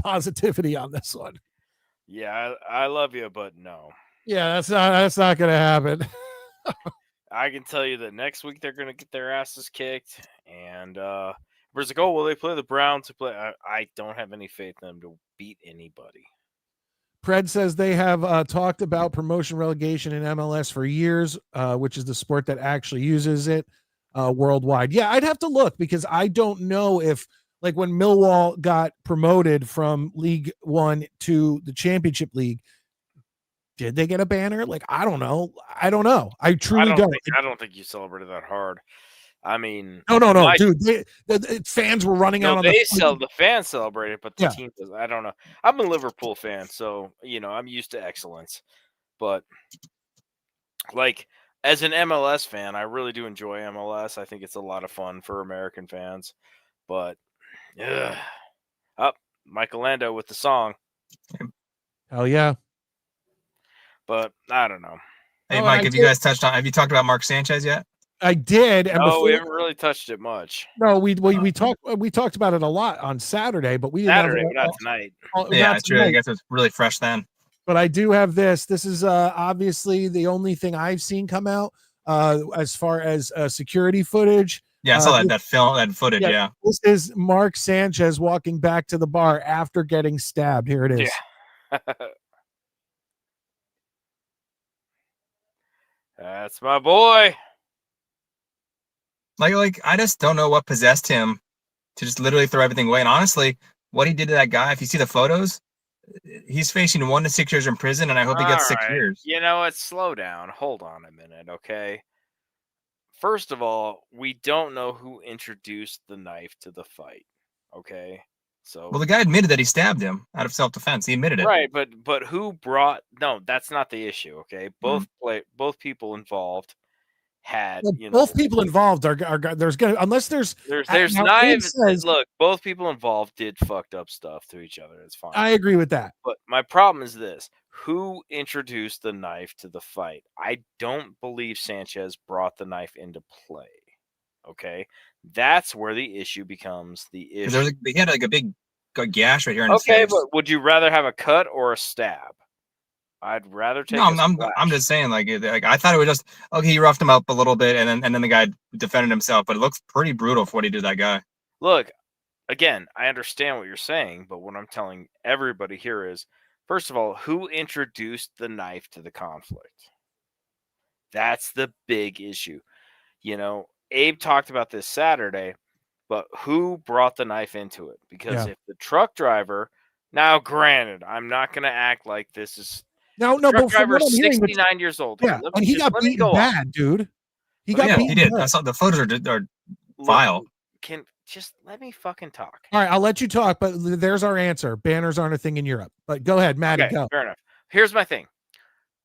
positivity on this one. Yeah, I love you, but no. Yeah, that's not going to happen. I can tell you that next week they're going to get their asses kicked, and where's it go? Will they play the Browns? I don't have any faith in them to beat anybody. Pred says they have talked about promotion relegation in MLS for years, which is the sport that actually uses it worldwide. Yeah, I'd have to look because I don't know if, like, when Millwall got promoted from League One to the Championship League, did they get a banner? Like, I don't know. I truly don't. I don't think you celebrated that hard. I mean, no, dude. The fans were running out on the fans celebrated, but the team does. I don't know. I'm a Liverpool fan, so I'm used to excellence. But like as an MLS fan, I really do enjoy MLS. I think it's a lot of fun for American fans. But Michael Lando with the song. Hell yeah. But I don't know. Hey, Mike, have you talked about Mark Sanchez yet? I did. And we haven't really touched it much. No, we talked about it a lot on Saturday, but we not tonight. It's true. I guess it's really fresh then. But I do have this. This is obviously the only thing I've seen come out as far as security footage. Yeah, I saw that footage. Yeah. This is Mark Sanchez walking back to the bar after getting stabbed. Here it is. Yeah. That's my boy. Like I just don't know what possessed him to just literally throw everything away. And honestly, what he did to that guy, if you see the photos, he's facing 1 to 6 years in prison, and I hope he gets 6 years. You know what? Slow down. Hold on a minute, okay? First of all, we don't know who introduced the knife to the fight, okay? So the guy admitted that he stabbed him out of self-defense. He admitted it. Right, but who brought? No, that's not the issue. Okay, both people involved had, Well, both people involved are there's gonna unless there's now, knives. says, Look, both people involved did fucked up stuff to each other. It's fine. I agree with that. But my problem is this: who introduced the knife to the fight? I don't believe Sanchez brought the knife into play. Okay, that's where the issue becomes the issue. He had like a big gash right here in his Okay, face. but would you rather have a cut or a stab? I'd rather take. No, I'm just saying, like I thought it was just okay. He roughed him up a little bit, and then the guy defended himself, but it looks pretty brutal for what he did to that guy. Look, again, I understand what you're saying, but what I'm telling everybody here is, first of all, who introduced the knife to the conflict? That's the big issue. You know, Abe talked about this Saturday, but who brought the knife into it? Because if the truck driver, now granted, I'm not going to act like this is. No, truck driver, 69 years old. Yeah, and he got beaten bad, dude. He got beaten. He did. I saw the photos are vile. Can just let me fucking talk. All right, I'll let you talk, but there's our answer. Banners aren't a thing in Europe. But go ahead, Maddie, go. Fair enough. Here's my thing.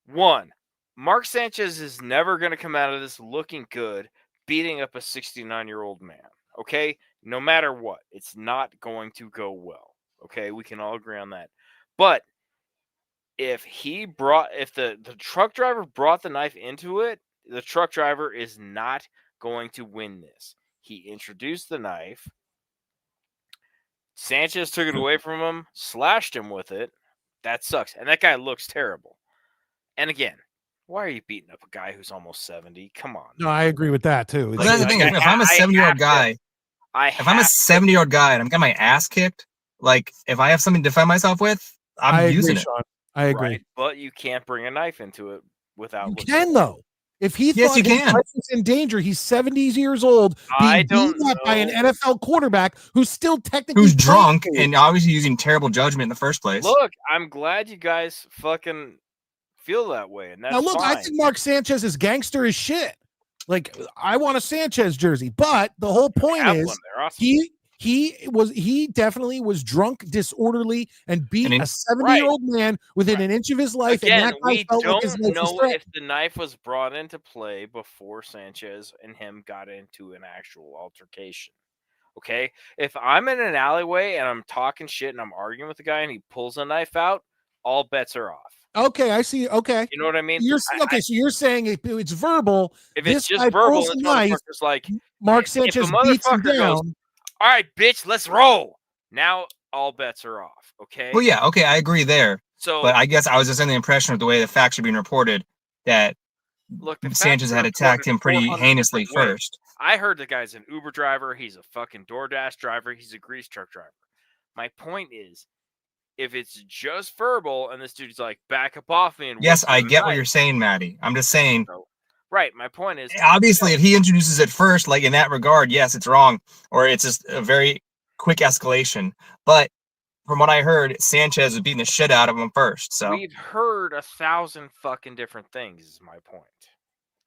One, Mark Sanchez is never going to come out of this looking good, beating up a 69-year-old man. Okay? No matter what, it's not going to go well. Okay? We can all agree on that. But if the truck driver brought the knife into it, the truck driver is not going to win this. He introduced the knife. Sanchez took it away from him, slashed him with it. That sucks. And that guy looks terrible. And again, why are you beating up a guy who's almost 70? Come on. No, I agree with that too. Well, that's the thing. If I'm a 70-year-old guy, if I'm a 70-year-old guy and I'm getting my ass kicked, like if I have something to defend myself with, I'm using it. Sean. I agree. Right? But you can't bring a knife into it without. You can though. If he thought his life was in danger, he's 70 years old, being beaten up by an NFL quarterback who's still technically who's drunk and obviously using terrible judgment in the first place. Look, I'm glad you guys fucking feel that way, and that's now. Look, fine. I think Mark Sanchez is gangster as shit. Like I want a Sanchez jersey, but the whole point is awesome. He definitely was drunk, disorderly, and beat a 70-year-old man within an inch of his life. Again, and that guy we felt don't like his life know was if the knife was brought into play before Sanchez and him got into an actual altercation. Okay, if I'm in an alleyway and I'm talking shit and I'm arguing with a guy and he pulls a knife out, all bets are off. Okay, I see. Okay, you know what I mean. So you're saying it's verbal. If it's just verbal, it's knife, like Mark Sanchez beats him down. Goes, all right, bitch, let's roll. Now all bets are off. Okay. Well, yeah, okay, I agree there. So, but I guess I was just in the impression of the way the facts are being reported that Sanchez had attacked him pretty heinously first. I heard the guy's an Uber driver. He's a fucking DoorDash driver. He's a grease truck driver. My point is, if it's just verbal and this dude's like, back up off me. And yes, I get what you're saying, Maddie. I'm just saying. Right. My point is, obviously, if he introduces it first, like in that regard, yes, it's wrong, or it's just a very quick escalation. But from what I heard, Sanchez was beating the shit out of him first. So we've heard 1,000 fucking different things. Is my point.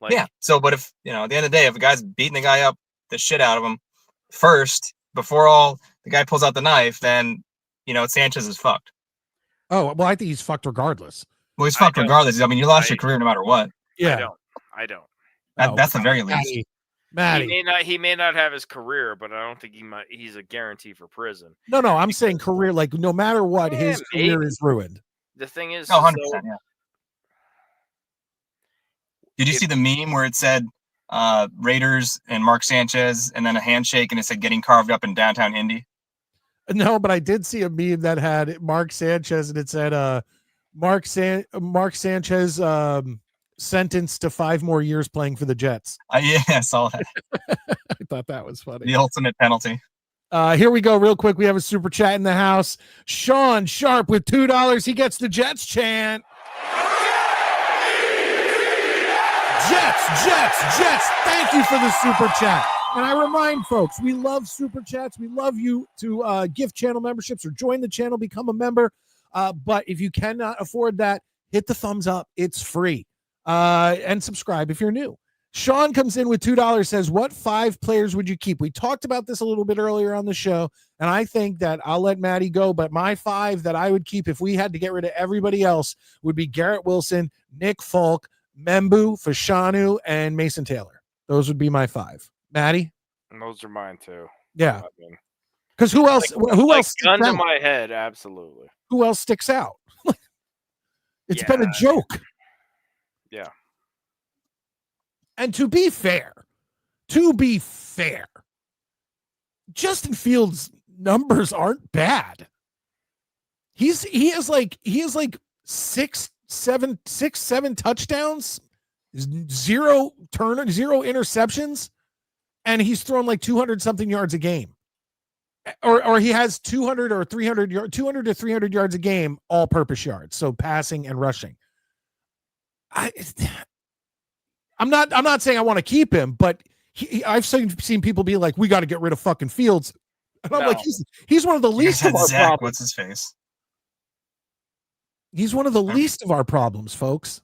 Like, yeah. So, but if at the end of the day, if a guy's beating the guy up the shit out of him first before the guy pulls out the knife, then Sanchez is fucked. Oh well, I think he's fucked regardless. Well, he's fucked regardless. I mean, you lost your career no matter what. Yeah. I don't. That's the very least. Maddie. He may not have his career, but I don't think he's a guarantee for prison. No, I'm saying career. Like no matter what, his career is ruined. The thing is, 100%. Yeah. Did you see the meme where it said Raiders and Mark Sanchez, and then a handshake, and it said getting carved up in downtown Indy? No, but I did see a meme that had Mark Sanchez, and it said Mark Sanchez sentenced to 5 more years playing for the Jets. Yeah, I saw that. I thought that was funny. The ultimate penalty. Here we go real quick. We have a super chat in the house. Sean Sharp with $2. He gets the Jets chant. Jets. Thank you for the super chat. And I remind folks, we love super chats. We love you to gift channel memberships or join the channel, become a member. But if you cannot afford that, hit the thumbs up. It's free. And subscribe if you're new. Sean comes in with $2, says, what 5 players would you keep? We talked about this a little bit earlier on the show, and I think that I'll let Maddie go, but my 5 that I would keep if we had to get rid of everybody else would be Garrett Wilson, Nick Folk, Membu, Fashanu, and Mason Taylor. Those would be my 5. Maddie? And those are mine too. Yeah. I mean, Because who else? Who else? Gun to my head, absolutely. Who else sticks out? It's Yeah. been a joke. Yeah. And to be fair, Justin Fields' numbers aren't bad. He has like 6, 7 touchdowns, 0 interceptions, and he's thrown like 200 something yards a game. Or he has 200 or 300 200 to 300 yards a game, all purpose yards, so passing and rushing. I'm not saying I want to keep him, but I've seen people be like, we got to get rid of fucking Fields. And I'm like, he's one of the least of our problems. What's his face? He's one of the least of our problems, folks.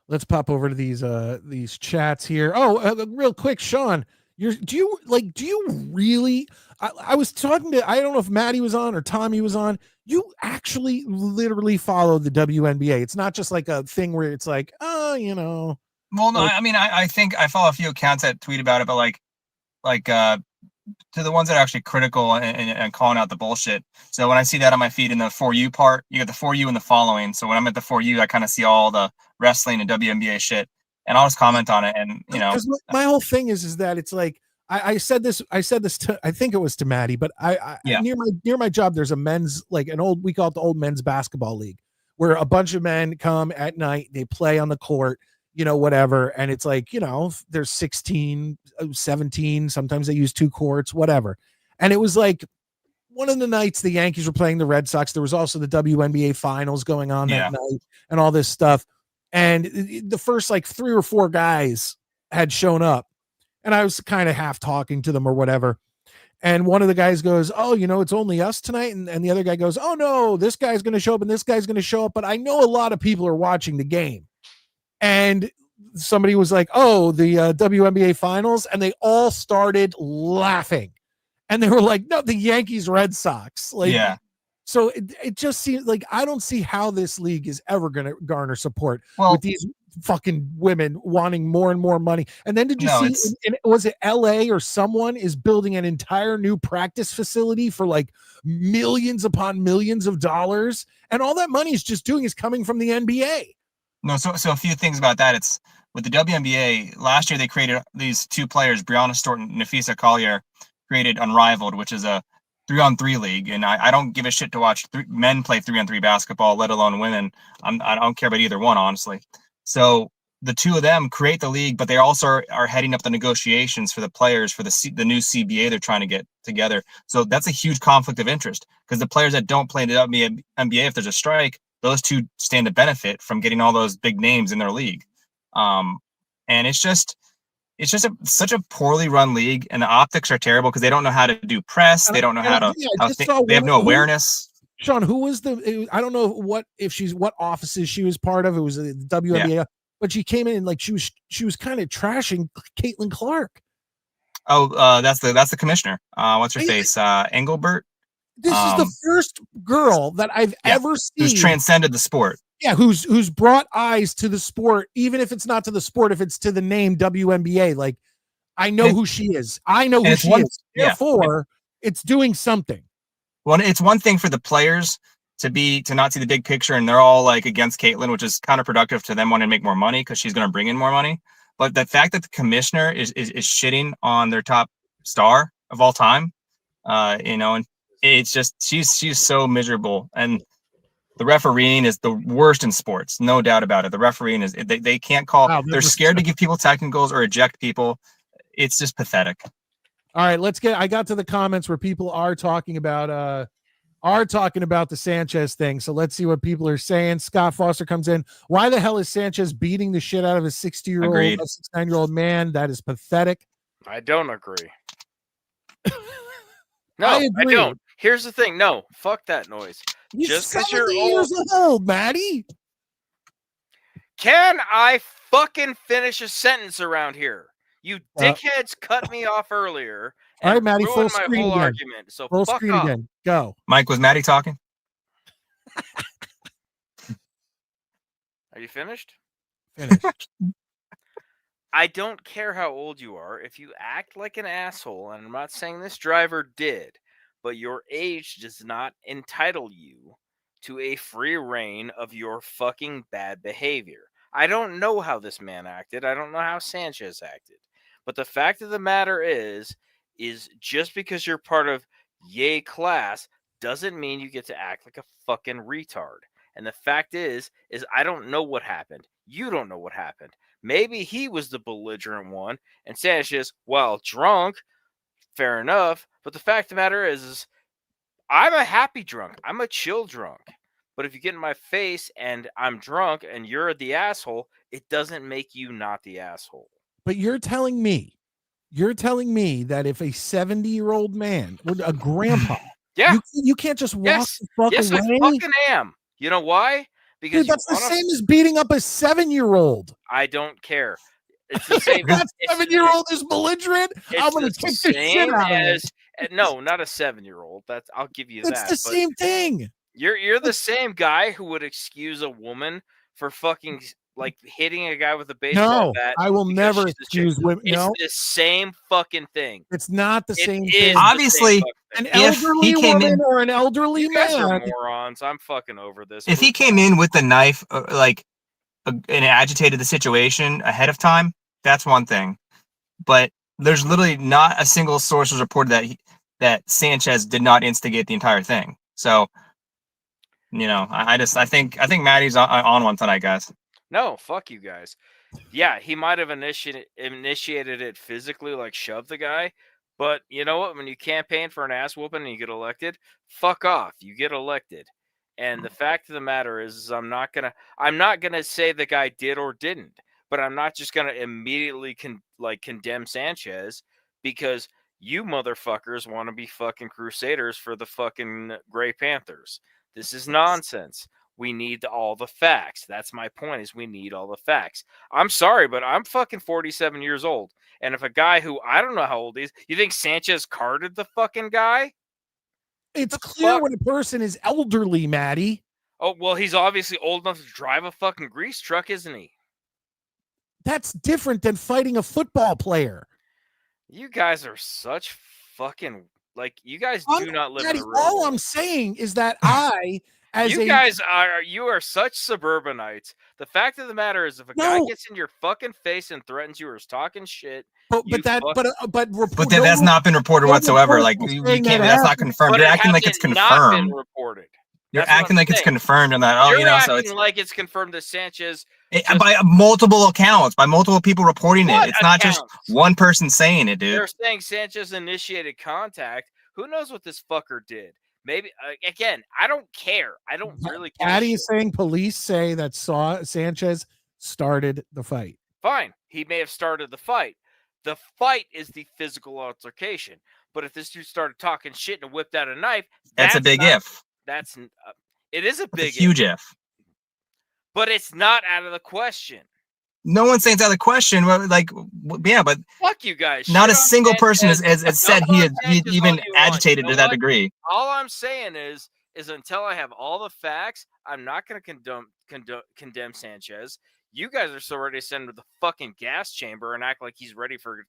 Let's pop over to these chats here. Oh, real quick, Sean, do you really? I was talking to, I don't know if Maddie was on or Tommy was on. You actually literally follow the WNBA. It's not just like a thing where it's like, oh, you know. Well, no, I mean, I think I follow a few accounts that tweet about it, but like to the ones that are actually critical and calling out the bullshit. So when I see that on my feed in the For You part, you get the For You and the following. So when I'm at the For You, I kind of see all the wrestling and WNBA shit, and I'll just comment on it. And you know, my whole thing is that it's like I said this to, I think it was to Maddie, but near my job there's a men's, like we call it the old men's basketball league, where a bunch of men come at night, they play on the court, you know, whatever. And it's like, you know, there's 16, 17, sometimes they use 2 courts, whatever. And it was like one of the nights the Yankees were playing the Red Sox. There was also the WNBA finals going on that night and all this stuff. And the first like 3 or 4 guys had shown up, and I was kind of half talking to them or whatever. And one of the guys goes, oh, you know, it's only us tonight. And the other guy goes, oh no, this guy's going to show up and this guy's going to show up. But I know a lot of people are watching the game. And somebody was like, oh, the WNBA finals. And they all started laughing. And they were like, no, the Yankees, Red Sox. Like, yeah. So it just seems like I don't see how this league is ever going to garner support with these fucking women wanting more and more money. And then did you see, was it LA or someone is building an entire new practice facility for like millions upon millions of dollars? And all that money is just coming from the NBA. No, so a few things about that. It's with the WNBA last year, they created these 2 players, Breonna Stewart and Nafisa Collier, created Unrivaled, which is a 3-on-3 league. And I don't give a shit to watch men play 3-on-3 basketball, let alone women. I don't care about either one, honestly. So the 2 of them create the league, but they also are heading up the negotiations for the players for the new CBA they're trying to get together. So that's a huge conflict of interest, because the players that don't play in the WNBA, if there's a strike, those 2 stand to benefit from getting all those big names in their league. And it's just such a poorly run league, and the optics are terrible because they don't know how to do press. They don't know how to. They have no awareness. Sean, who was I don't know what offices she was part of. It was the WNBA, but she came in and like she was kind of trashing Caitlin Clark. Oh, that's the commissioner. What's her face? Engelbert. This is the first girl that I've ever seen who's transcended the sport. Yeah, who's brought eyes to the sport, even if it's not to the sport, if it's to the name WNBA. Like, I know who she is. I know who she is. Therefore, it's doing something. Well, it's one thing for the players to not see the big picture, and they're all like against Caitlin, which is counterproductive to them wanting to make more money because she's going to bring in more money. But the fact that the commissioner is shitting on their top star of all time, you know, and it's just she's so miserable. And the refereeing is the worst in sports, no doubt about it. The refereeing is they can't call. Wow, they're scared to give people technicals or eject people. It's just pathetic. All right, I got to the comments where people are talking about the Sanchez thing. So let's see what people are saying. Scott Foster comes in. Why the hell is Sanchez beating the shit out of a 69-year-old man? That is pathetic. I don't agree. No, I don't. Here's the thing. No, fuck that noise. He's just because you're years old, Maddie. Can I fucking finish a sentence around here? You dickheads cut me off earlier. All right, Maddie, full screen again. Argument, so full screen up. Again. Go. Mike, was Maddie talking? Are you finished? Finished. I don't care how old you are. If you act like an asshole, and I'm not saying this driver did, but your age does not entitle you to a free reign of your fucking bad behavior. I don't know how this man acted. I don't know how Sanchez acted. But the fact of the matter is just because you're part of yay class doesn't mean you get to act like a fucking retard. And the fact is I don't know what happened. You don't know what happened. Maybe he was the belligerent one, and Sanchez, well, drunk, fair enough. But the fact of the matter is I'm a happy drunk. I'm a chill drunk. But if you get in my face and I'm drunk and you're the asshole, it doesn't make you not the asshole. But you're telling me that if a 70-year-old man, a grandpa, Yeah, you can't just walk yes, the fuck yes, away? I fucking am. You know why? Because Dude, that's the same as beating up a 7-year-old. I don't care. It's the same. That 7-year-old is belligerent. I'm gonna kick the shit out of him. No, not a 7-year-old. That's I'll give you that. It's the same thing. You're the same guy who would excuse a woman for fucking like hitting a guy with a baseball bat. I will never excuse women. It's the same fucking thing. It's not the same thing. Obviously, an elderly woman or an elderly man. You guys are morons. I'm fucking over this. If he came in with the knife, and agitated the situation ahead of time, that's one thing. But there's literally not a single source was reported that Sanchez did not instigate the entire thing. So, I think Maddie's on one tonight, guys. No, fuck you guys. Yeah, he might have initiated it physically, like shoved the guy. But you know what? When you campaign for an ass whooping and you get elected, fuck off. You get elected. And the fact of the matter is I'm not gonna say the guy did or didn't, but I'm not just gonna immediately condemn Sanchez because you motherfuckers want to be fucking crusaders for the fucking Gray Panthers. This is nonsense. We need all the facts. That's my point, is we need all the facts. I'm sorry, but I'm fucking 47 years old. And if a guy who I don't know how old he is, you think Sanchez carded the fucking guy? It's clear when a person is elderly, Maddie. Oh, well, he's obviously old enough to drive a fucking grease truck, isn't he? That's different than fighting a football player. You guys are such fucking, you guys do not live Maddie, in a real all world. I'm saying is that you are such suburbanites. The fact of the matter is, if a guy gets in your fucking face and threatens you or is talking shit, that's not been reported whatsoever. Like you can't. That's not confirmed. You're acting like it's confirmed. Reported. You're acting like it's confirmed on that. So it's like it's confirmed that Sanchez by multiple accounts, by multiple people reporting it. It's not just one person saying it, dude. They're saying Sanchez initiated contact. Who knows what this fucker did? Maybe again, I don't care. I don't really care. Patty is saying police say that Sanchez started the fight. Fine, he may have started the fight. The fight is the physical altercation. But if this dude started talking shit and whipped out a knife, that's a big if. It is a big huge if. But it's not out of the question. No one's saying it's out of the question. But fuck you guys. Not a single person has said he even agitated to that degree. All I'm saying is until I have all the facts, I'm not going to condemn Sanchez. You guys are so ready to send him to the fucking gas chamber and act like he's ready for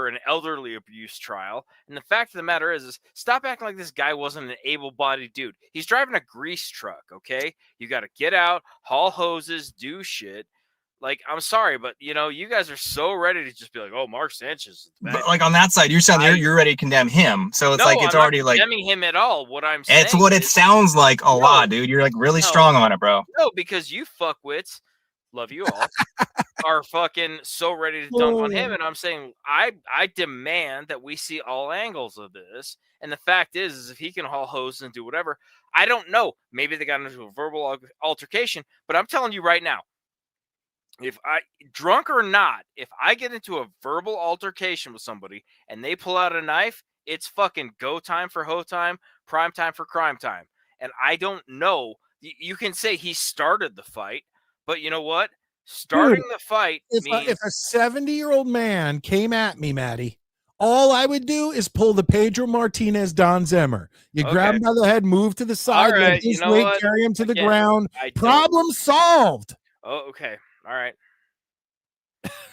an elderly abuse trial. And the fact of the matter is stop acting like this guy wasn't an able-bodied dude. He's driving a grease truck, okay? You got to get out, haul hoses, do shit. I'm sorry, but you guys are so ready to just be like, "Oh, Mark Sanchez." But on that side, you're ready to condemn him. So it's it's I'm already not condemning him at all. What I'm saying, it's what it sounds like a lot, dude. You're really strong on it, bro. No, because you fuckwits, love you all, are fucking so ready to dunk on him, and I'm saying I demand that we see all angles of this. And the fact is if he can haul hose and do whatever, I don't know. Maybe they got into a verbal altercation, but I'm telling you right now. If drunk or not, if I get into a verbal altercation with somebody and they pull out a knife, it's fucking go time for ho time, prime time for crime time. And I don't know. You can say he started the fight, but you know what? Starting the fight means if a 70-year-old man came at me, Maddie, all I would do is pull the Pedro Martinez Don Zimmer. You grab him by the head, move to the side, right, carry him to the ground. Problem solved. Oh, okay. All right.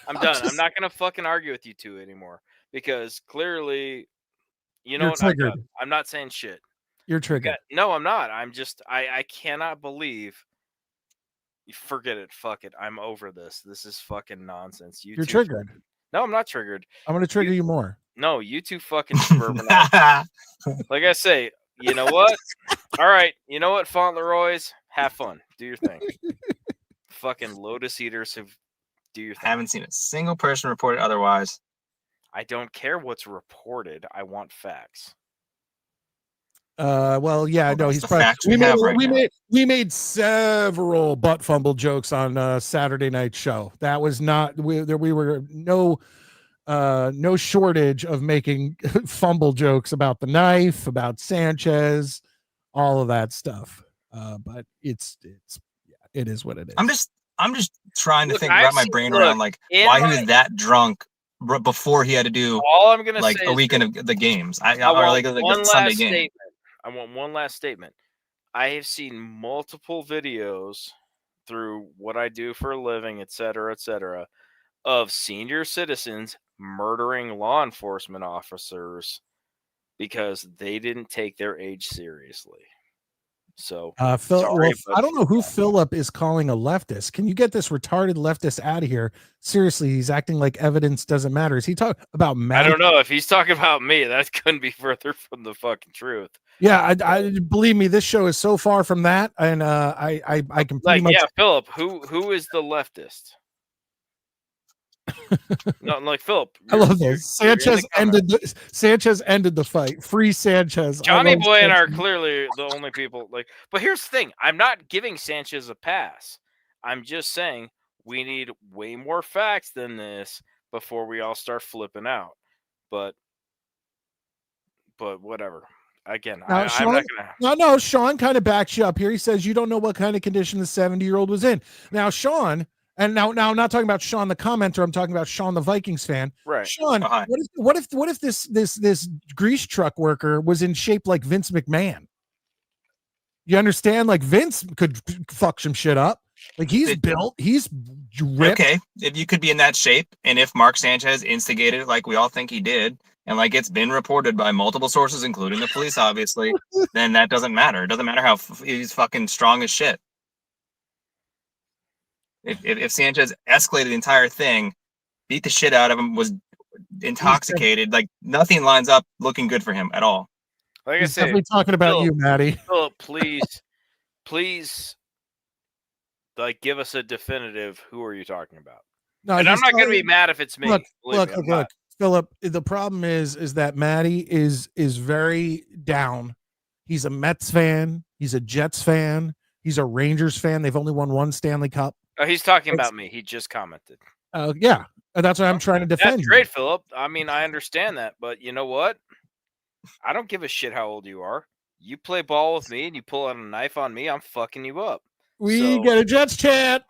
I'm done. I'm not gonna fucking argue with you two anymore because clearly, you know You're what? I'm triggered. done. I'm not saying shit. You're You triggered. no, I'm not. I'm just I cannot believe. Forget it. Fuck it. I'm over this. This is fucking nonsense. You You're two. triggered. No, I'm not triggered. I'm gonna trigger you more. No, you two fucking suburbanites. Like I say, you know what? All right, you know what, Fauntleroys? Have fun. Do your thing. Fucking Lotus Eaters have do your thing. Haven't seen a single person report it otherwise. I don't care what's reported. I want facts. Well, yeah, Well, no, that's he's the probably. facts we have right now. We made several butt fumble jokes on Saturday night show. That was not we were no shortage of making fumble jokes about the knife, about Sanchez, all of that stuff. But it is what it is. I'm just trying to wrap my brain around like why he was that drunk before he had to do all I'm gonna like say a weekend of the games. I want like one Sunday last game. statement. I want one last statement. I have seen multiple videos through what I do for a living, et cetera, of senior citizens murdering law enforcement officers because they didn't take their age seriously. So, sorry, I don't know who Philip is calling a leftist. Can you get this retarded leftist out of here? Seriously, he's acting like evidence doesn't matter. Is he talking about I don't know if he's talking about me. That couldn't be further from the fucking truth. Yeah, I believe me. This show is so far from that, and I can pretty much. Yeah, Philip. Who is the leftist? No, like Philip. I love this. Sanchez ended the fight. Free Sanchez. Johnny Boy and I are clearly the only people like. But here's the thing: I'm not giving Sanchez a pass. I'm just saying we need way more facts than this before we all start flipping out. But whatever. Again, now, I'm not gonna. No. Sean kind of backs you up here. He says you don't know what kind of condition the 70-year-old was in. Now, Sean. And now I'm not talking about Sean the commenter. I'm talking about Sean the Vikings fan. Right, Sean. What if this grease truck worker was in shape like Vince McMahon? You understand? Like Vince could fuck some shit up. Like he's built. He's ripped. Okay, if you could be in that shape, and if Mark Sanchez instigated it, like we all think he did, and like it's been reported by multiple sources, including the police, obviously, then that doesn't matter. It doesn't matter how he's fucking strong as shit. If Sanchez escalated the entire thing, beat the shit out of him, was intoxicated, like nothing lines up looking good for him at all. Like I said, definitely talking about Philip, you, Maddie. Philip, please, like give us a definitive. Who are you talking about? No, and I'm not going to be mad if it's me. Look, Philip. The problem is that Maddie is very down. He's a Mets fan. He's a Jets fan. He's a Rangers fan. They've only won one Stanley Cup. Oh, he's talking about me. He just commented. Yeah, that's what I'm trying to defend. That's great, Philip. I mean, I understand that, but you know what? I don't give a shit how old you are. You play ball with me and you pull out a knife on me, I'm fucking you up. We get a Jets chant.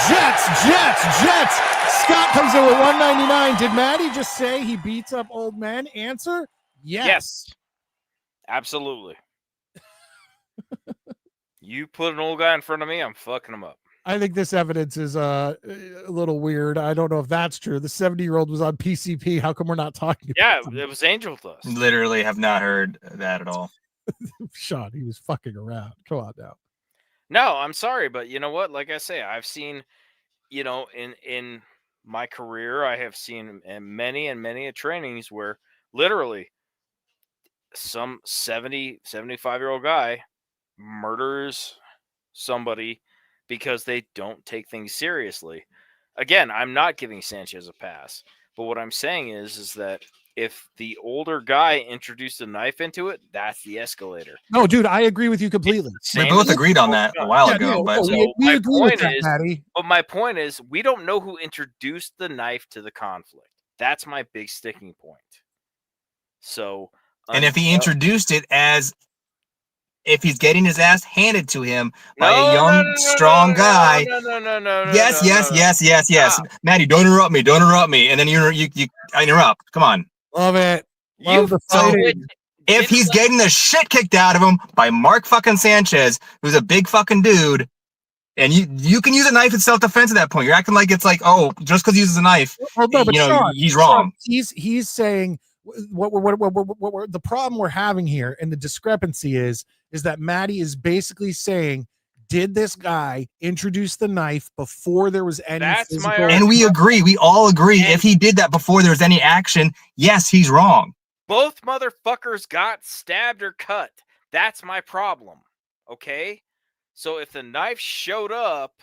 Jets. Scott comes in with 199. Did Maddie just say he beats up old men? Answer: yes. Absolutely. You put an old guy in front of me, I'm fucking him up. I think this evidence is a little weird. I don't know if that's true. The 70-year-old was on PCP. How come we're not talking about it was Angel Dust. Literally have not heard that at all. Sean, he was fucking around. Come on now. No, I'm sorry, but you know what? Like I say, I've seen, in my career, I have seen many and many trainings where literally some 70, 75-year-old guy murders somebody because they don't take things seriously. Again, I'm not giving Sanchez a pass, but what I'm saying is that if the older guy introduced a knife into it, that's the escalator. No, dude, I agree with you completely. We both agreed on that a while ago. But we agree with that, Maddie. But my point is, we don't know who introduced the knife to the conflict. That's my big sticking point. So, and if he introduced it if he's getting his ass handed to him by a young, strong guy. No. Yes. Maddie, don't interrupt me. And then you interrupt. Come on. Love it. Love the fighting. If he's getting the shit kicked out of him by Mark fucking Sanchez, who's a big fucking dude, And you can use a knife in self-defense at that point. You're acting like it's like, oh, just because he uses a knife, well, no, but Sean, he's wrong. He's saying what the problem we're having here, and the discrepancy is that Maddie is basically saying, did this guy introduce the knife before there was any That's my physical? And we agree. We all agree. If he did that before there was any action, yes, he's wrong. Both motherfuckers got stabbed or cut. That's my problem. Okay? So if the knife showed up,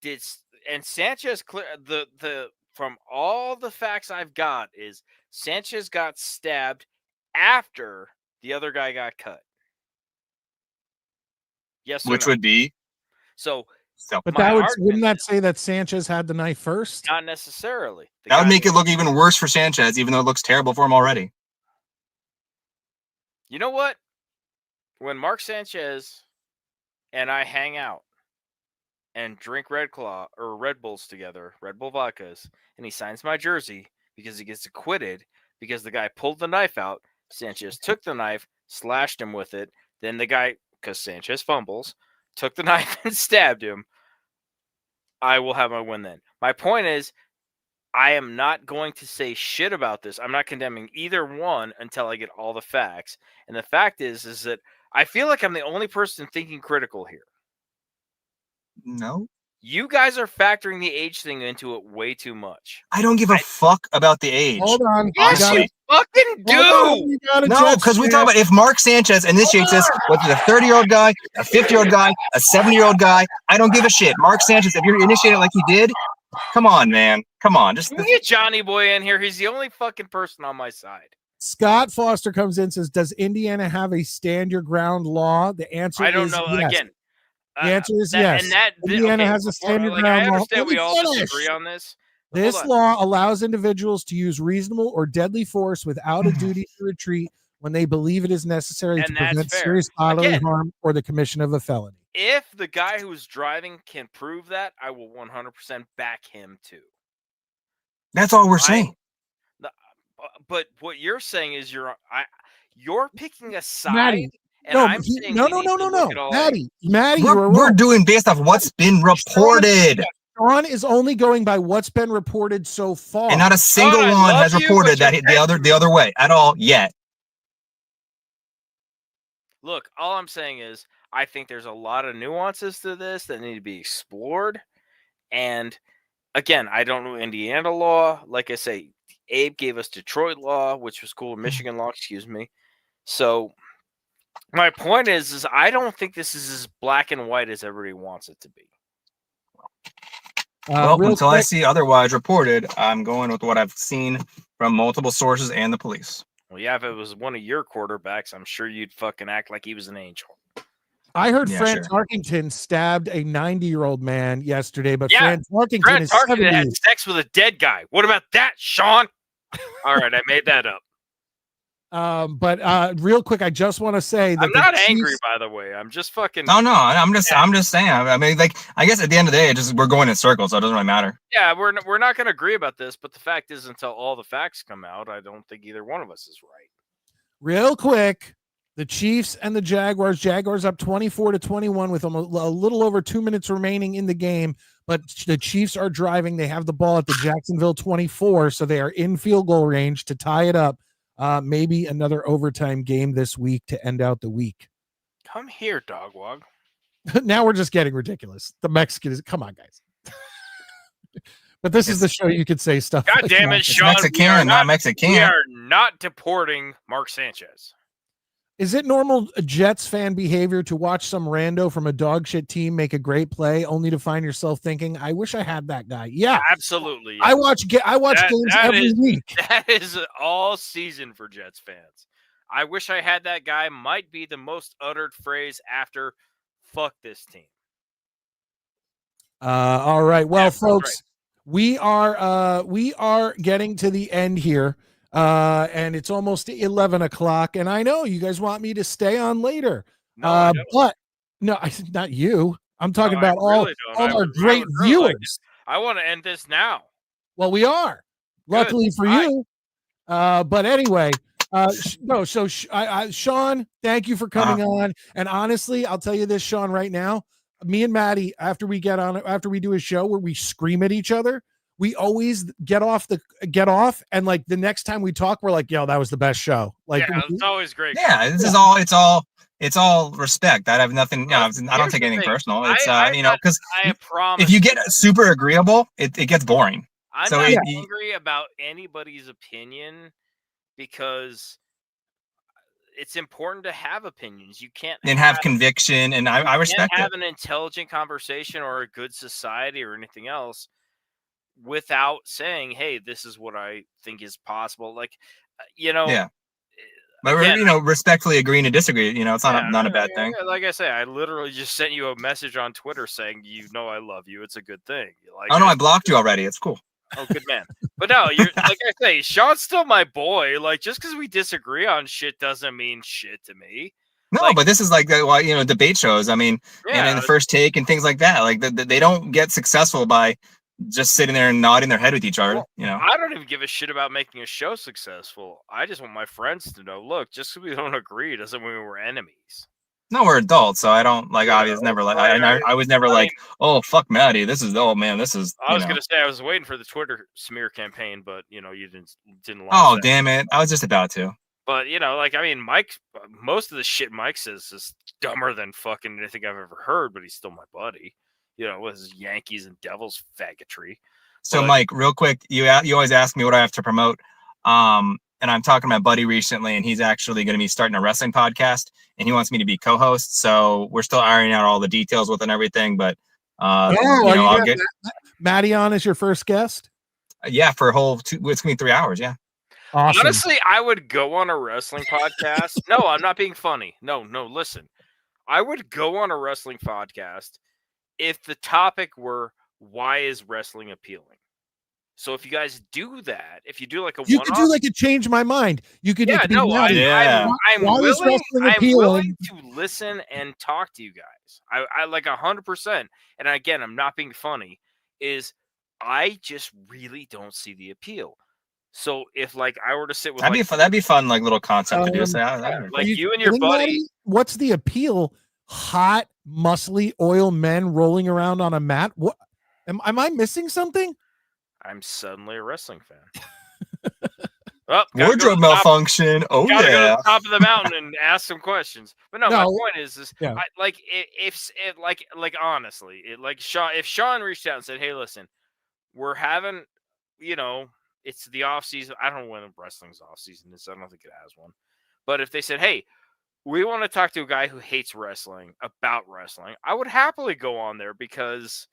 and Sanchez clear the from all the facts I've got is Sanchez got stabbed after the other guy got cut. Yes, which would be so. But wouldn't that say that Sanchez had the knife first? Not necessarily. That would make it look even worse for Sanchez, even though it looks terrible for him already. You know what? When Mark Sanchez and I hang out and drink Red Claw or Red Bulls together, Red Bull vodkas, and he signs my jersey because he gets acquitted because the guy pulled the knife out, Sanchez took the knife, slashed him with it, then the guy, because Sanchez fumbles, took the knife and stabbed him, I will have my win then. My point is, I am not going to say shit about this. I'm not condemning either one until I get all the facts. And the fact is that I feel like I'm the only person thinking critical here. No. You guys are factoring the age thing into it way too much. I don't give a fuck about the age. Hold on. Yes, you fucking do. No, because we talk about if Mark Sanchez initiates this, whether it's a 30-year-old guy, a 50-year-old guy, a 70-year-old guy, I don't give a shit. Mark Sanchez, if you're initiating it like he did, come on, man. Come on. Just get Johnny Boy in here. He's the only fucking person on my side. Scott Foster comes in and says, does Indiana have a stand your ground law? The answer is I don't know. Yes. Again, the answer is yes. And that Indiana has a stand your ground I law. understand we all disagree on this. This law allows individuals to use reasonable or deadly force without a duty to retreat when they believe it is necessary to prevent serious bodily harm or the commission of a felony. If the guy who's driving can prove that, I will 100% back him too. That's all we're saying. But what you're saying is you're picking a side. Maddie, and I'm saying no. Maddie, we're doing based off what's been reported. Sean is only going by what's been reported so far, and not a single one has reported that the other way at all yet. Look, all I'm saying is I think there's a lot of nuances to this that need to be explored. And again, I don't know Indiana law. Like I say, Abe gave us Detroit law, which was cool. Michigan law, excuse me. So my point is I don't think this is as black and white as everybody wants it to be. Well, until I see otherwise reported, I'm going with what I've seen from multiple sources and the police. Well, yeah, if it was one of your quarterbacks, I'm sure you'd fucking act like he was an angel. I heard Fran Tarkington stabbed a 90-year-old man yesterday, but Fran Tarkington had sex with a dead guy. What about that, Sean? All right, I made that up. But real quick, I just want to say that I'm not angry, by the way. I'm just fucking. No, I'm just saying. I mean, like, I guess at the end of the day, we're going in circles, so it doesn't really matter. Yeah, we're not going to agree about this, but the fact is, until all the facts come out, I don't think either one of us is right. Real quick, the Chiefs and the Jaguars. Jaguars up 24-21 with a little over 2 minutes remaining in the game, but the Chiefs are driving. They have the ball at the Jacksonville 24, so they are in field goal range to tie it up. Maybe another overtime game this week to end out the week. Come here, Dogwog. Now we're just getting ridiculous. The Mexicans, come on, guys. But this is the show you could say stuff. God damn it, Sean. Mexican, not Mexican. We are not deporting Mark Sanchez. Is it normal Jets fan behavior to watch some rando from a dog shit team make a great play only to find yourself thinking, I wish I had that guy? Yeah, absolutely. I watch games every week. That is all season for Jets fans. I wish I had that guy might be the most uttered phrase after fuck this team. All right. Well, folks, we are getting to the end here. And it's almost 11 o'clock, and I know you guys want me to stay on later. But no, not you. I'm talking about all our great viewers. I want to end this now. Well, we are. Luckily for you. But anyway, Sean, thank you for coming on. And honestly, I'll tell you this, Sean, right now, me and Maddie, after we do a show where we scream at each other, we always get off, and like the next time we talk, we're like, yo, that was the best show. Like, yeah, it's always great. Yeah, this is it's all respect. I have nothing, you know, I don't take anything personal. It's you know, because if you get super agreeable, it gets boring. I'm so not angry about anybody's opinion, because it's important to have opinions. You can't have conviction, and I respect it. Have an intelligent conversation or a good society or anything else without saying, hey, this is what I think is possible. Like, you know, but again, you know, respectfully agreeing to disagree, you know, it's not a bad thing. Like I say, I literally just sent you a message on Twitter saying, you know, I love you. It's a good thing. Like, oh no, I blocked you already. It's cool. Oh, good man. But no, you're like I say, Sean's still my boy. Like, just because we disagree on shit doesn't mean shit to me. No, like, but this is like, well, you know, debate shows. I mean, and in the First Take and things like that. Like, they don't get successful by just sitting there and nodding their head with each other. You know, I don't even give a shit about making a show successful. I just want my friends to know, look, just because we don't agree doesn't mean we're enemies. No, we're adults, so I don't like. I was never like. I was never like, oh fuck, Maddie. This is this is. I was gonna say I was waiting for the Twitter smear campaign, but you know you didn't. Oh damn it! I was just about to. But you know, like I mean, Mike. Most of the shit Mike says is dumber than fucking anything I've ever heard. But he's still my buddy. You know, with his Yankees and Devils faggotry. So Mike, real quick, you always ask me what I have to promote. And I'm talking to my buddy recently, and he's actually going to be starting a wrestling podcast, and he wants me to be co-host. So we're still ironing out all the details with and everything, but I'll get Maddie on as your first guest. Yeah, for a whole it's gonna be 3 hours. Yeah. Awesome. Honestly, I would go on a wrestling podcast. No, I'm not being funny. No, listen. I would go on a wrestling podcast if the topic were, why is wrestling appealing? So if you guys do that, if you do like you could do like a change my mind. You could I'm willing to listen and talk to you guys. I like 100%. And again, I'm not being funny. Is I just really don't see the appeal. So if like I were to sit with that'd be fun, like little concept to do. Like you and your buddy. What's the appeal? Hot, muscly oil men rolling around on a mat. What am I missing something? I'm suddenly a wrestling fan. Wardrobe malfunction. Oh yeah. Gotta go to the top of the mountain and ask some questions. But no, my point is yeah. Honestly, if Sean reached out and said, "Hey, listen, we're having, you know, it's the off season. I don't know when wrestling's off season is. I don't think it has one. But if they said, "Hey, we want to talk to a guy who hates wrestling about wrestling," I would happily go on there because,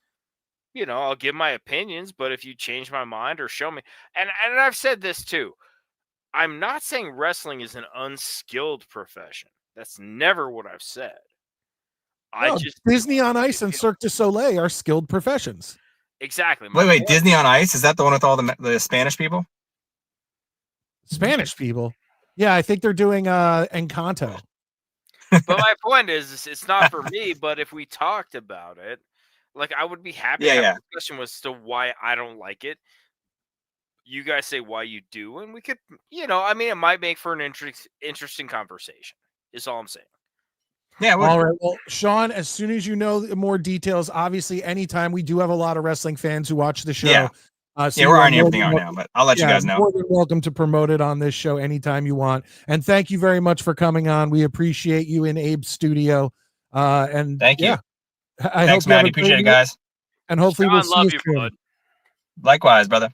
you know, I'll give my opinions, but if you change my mind or show me, and I've said this too, I'm not saying wrestling is an unskilled profession. That's never what I've said. Disney on Ice and Cirque du Soleil are skilled professions. Exactly. Wait, Disney on Ice? Is that the one with all the Spanish people? Spanish people? Yeah, I think they're doing Encanto. But my point is, it's not for me, but if we talked about it, like, I would be happy to have a discussion as to why I don't like it. You guys say why you do, and we could, you know, I mean, it might make for an interesting conversation, is all I'm saying. Yeah. All right. Well, Sean, as soon as you know more details, obviously, anytime we do have a lot of wrestling fans who watch the show. Yeah. We're ironing everything out now, but I'll let you guys know. More than welcome to promote it on this show anytime you want. And thank you very much for coming on. We appreciate you in Abe's studio. And thank you. Thanks, Maddie. Appreciate it, guys. And hopefully we'll see you soon. Likewise, brother.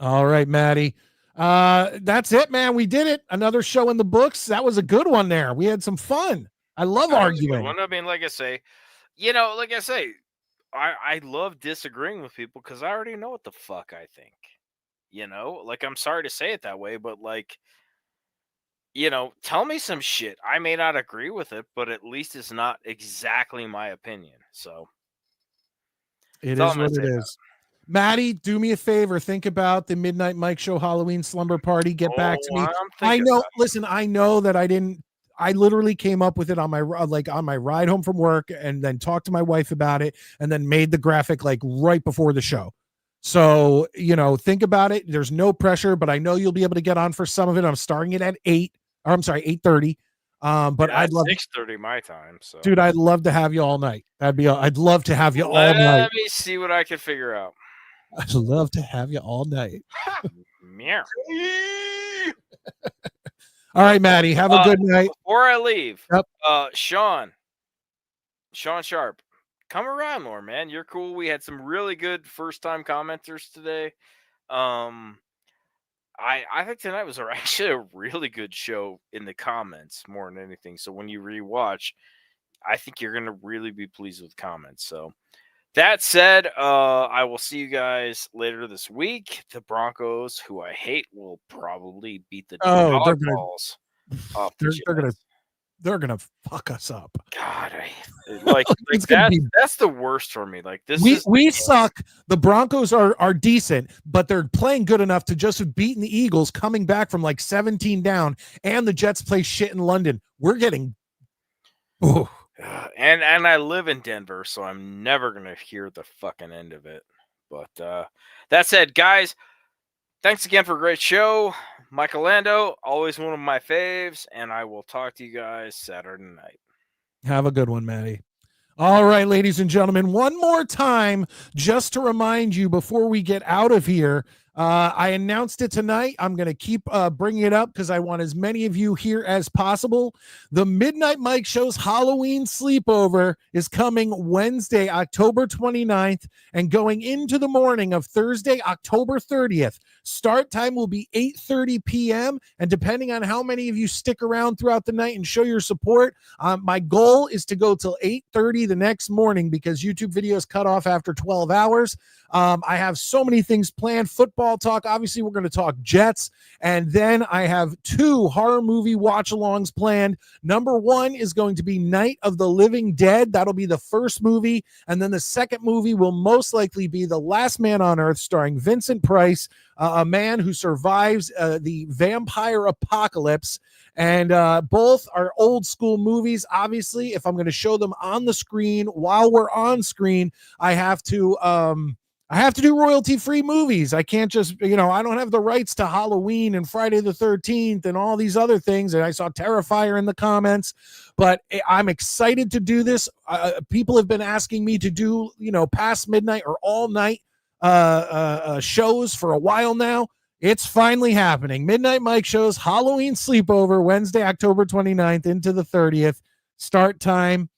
All right, Maddie. That's it, man. We did it. Another show in the books. That was a good one there. We had some fun. I love arguing. I mean, like I say, I love disagreeing with people because I already know what the fuck I think. You know, like, I'm sorry to say it that way, but like, you know, tell me some shit. I may not agree with it, but at least it's not exactly my opinion. So it is what it is. Maddie, do me a favor. Think about the Midnight Mike Show Halloween slumber party. Get back to me. I know. Listen, I know that I literally came up with it on my ride home from work, and then talked to my wife about it, and then made the graphic like right before the show. So, you know, think about it. There's no pressure, but I know you'll be able to get on for some of it. I'm starting it at 8:30. But Yeah, I'd love, 6:30 my time. So, dude, I'd love to have you all night. I'd love to have you all night. let me see what I can figure out. I'd love to have you all night. Meow. All right, Maddie, have a good night. Before I leave, Yep. Sean Sharp, come around more, man. You're cool. We had some really good first-time commenters today. I think tonight was actually a really good show in the comments more than anything. So when you rewatch, I think you're gonna really be pleased with comments. So that said, I will see you guys later this week. The Broncos, who I hate, will probably beat the dog balls off the Jets. They're gonna fuck us up. God, like that's the worst for me. Like we suck. The Broncos are decent, but they're playing good enough to just have beaten the Eagles, coming back from like 17 down, and the Jets play shit in London. We're getting. Ooh. And I live in Denver, so I'm never gonna hear the fucking end of it. But that said, guys, thanks again for a great show. Michael Lando, always one of my faves, and I will talk to you guys Saturday night. Have a good one, Maddie. All right, ladies and gentlemen, one more time, just to remind you before we get out of here, I announced it tonight. I'm going to keep bringing it up because I want as many of you here as possible. The Midnight Mike Show's Halloween sleepover is coming Wednesday, October 29th, and going into the morning of Thursday, October 30th. Start time will be 8:30 p.m., and depending on how many of you stick around throughout the night and show your support, my goal is to go till 8:30 the next morning because YouTube videos cut off after 12 hours. I have so many things planned. Football talk. Obviously, we're going to talk Jets. And then I have 2 horror movie watch-alongs planned. Number 1 is going to be Night of the Living Dead. That'll be the first movie. And then the second movie will most likely be The Last Man on Earth, starring Vincent Price, a man who survives the vampire apocalypse. And both are old school movies. Obviously, if I'm going to show them on the screen while we're on screen, I have to do royalty-free movies. I can't just, I don't have the rights to Halloween and Friday the 13th and all these other things. And I saw Terrifier in the comments, but I'm excited to do this. People have been asking me to do, past midnight or all night shows for a while now. It's finally happening. Midnight Mike Show's Halloween sleepover, Wednesday, October 29th into the 30th. Start time,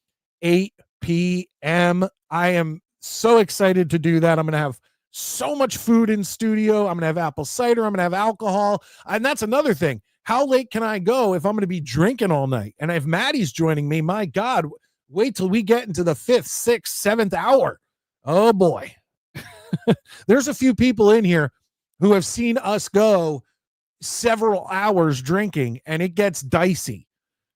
8 p.m. I am so excited to do that. I'm going to have so much food in studio. I'm going to have apple cider. I'm going to have alcohol. And that's another thing. How late can I go if I'm going to be drinking all night? And if Maddie's joining me, my God, wait till we get into the 5th, 6th, 7th hour. Oh, boy. There's a few people in here who have seen us go several hours drinking, and it gets dicey.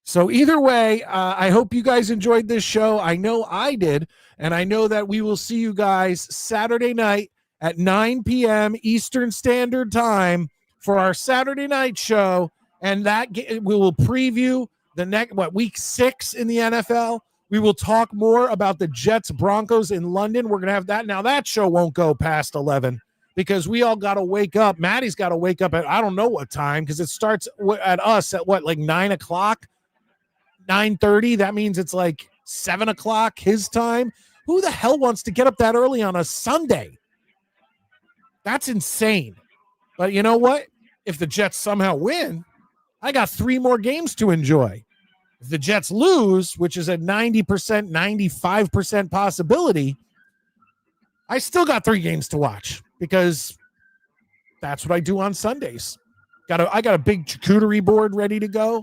So either way, I hope you guys enjoyed this show. I know I did, and I know that we will see you guys Saturday night at 9 p.m. Eastern Standard Time for our Saturday night show, and that we will preview the next week 6 in the NFL. We will talk more about the Jets Broncos in London. We're gonna have that. Now that show won't go past 11 because we all got to wake up. Maddie's got to wake up at I don't know what time because it starts at us at like 9 o'clock. 9:30. That means it's like 7 o'clock his time. Who the hell wants to get up that early on a Sunday? That's insane. But you know what? If the Jets somehow win, I got 3 more games to enjoy. If the Jets lose, which is a 90%, 95% possibility, I still got 3 games to watch because that's what I do on Sundays. I got a big charcuterie board ready to go.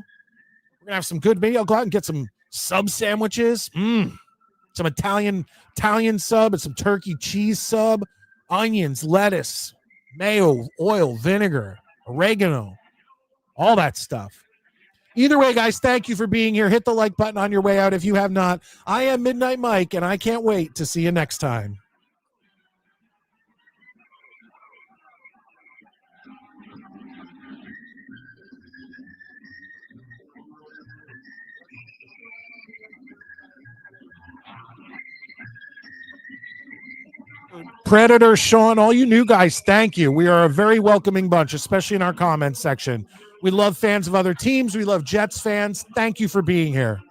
We're gonna have some good. Maybe I'll go out and get some sub sandwiches. Some Italian sub and some turkey cheese sub, onions, lettuce, mayo, oil, vinegar, oregano, all that stuff. Either way, guys, thank you for being here. Hit the like button on your way out if you have not. I am Midnight Mike, and I can't wait to see you next time. Predator, Sean, all you new guys, thank you. We are a very welcoming bunch, especially in our comments section. We love fans of other teams. We love Jets fans. Thank you for being here.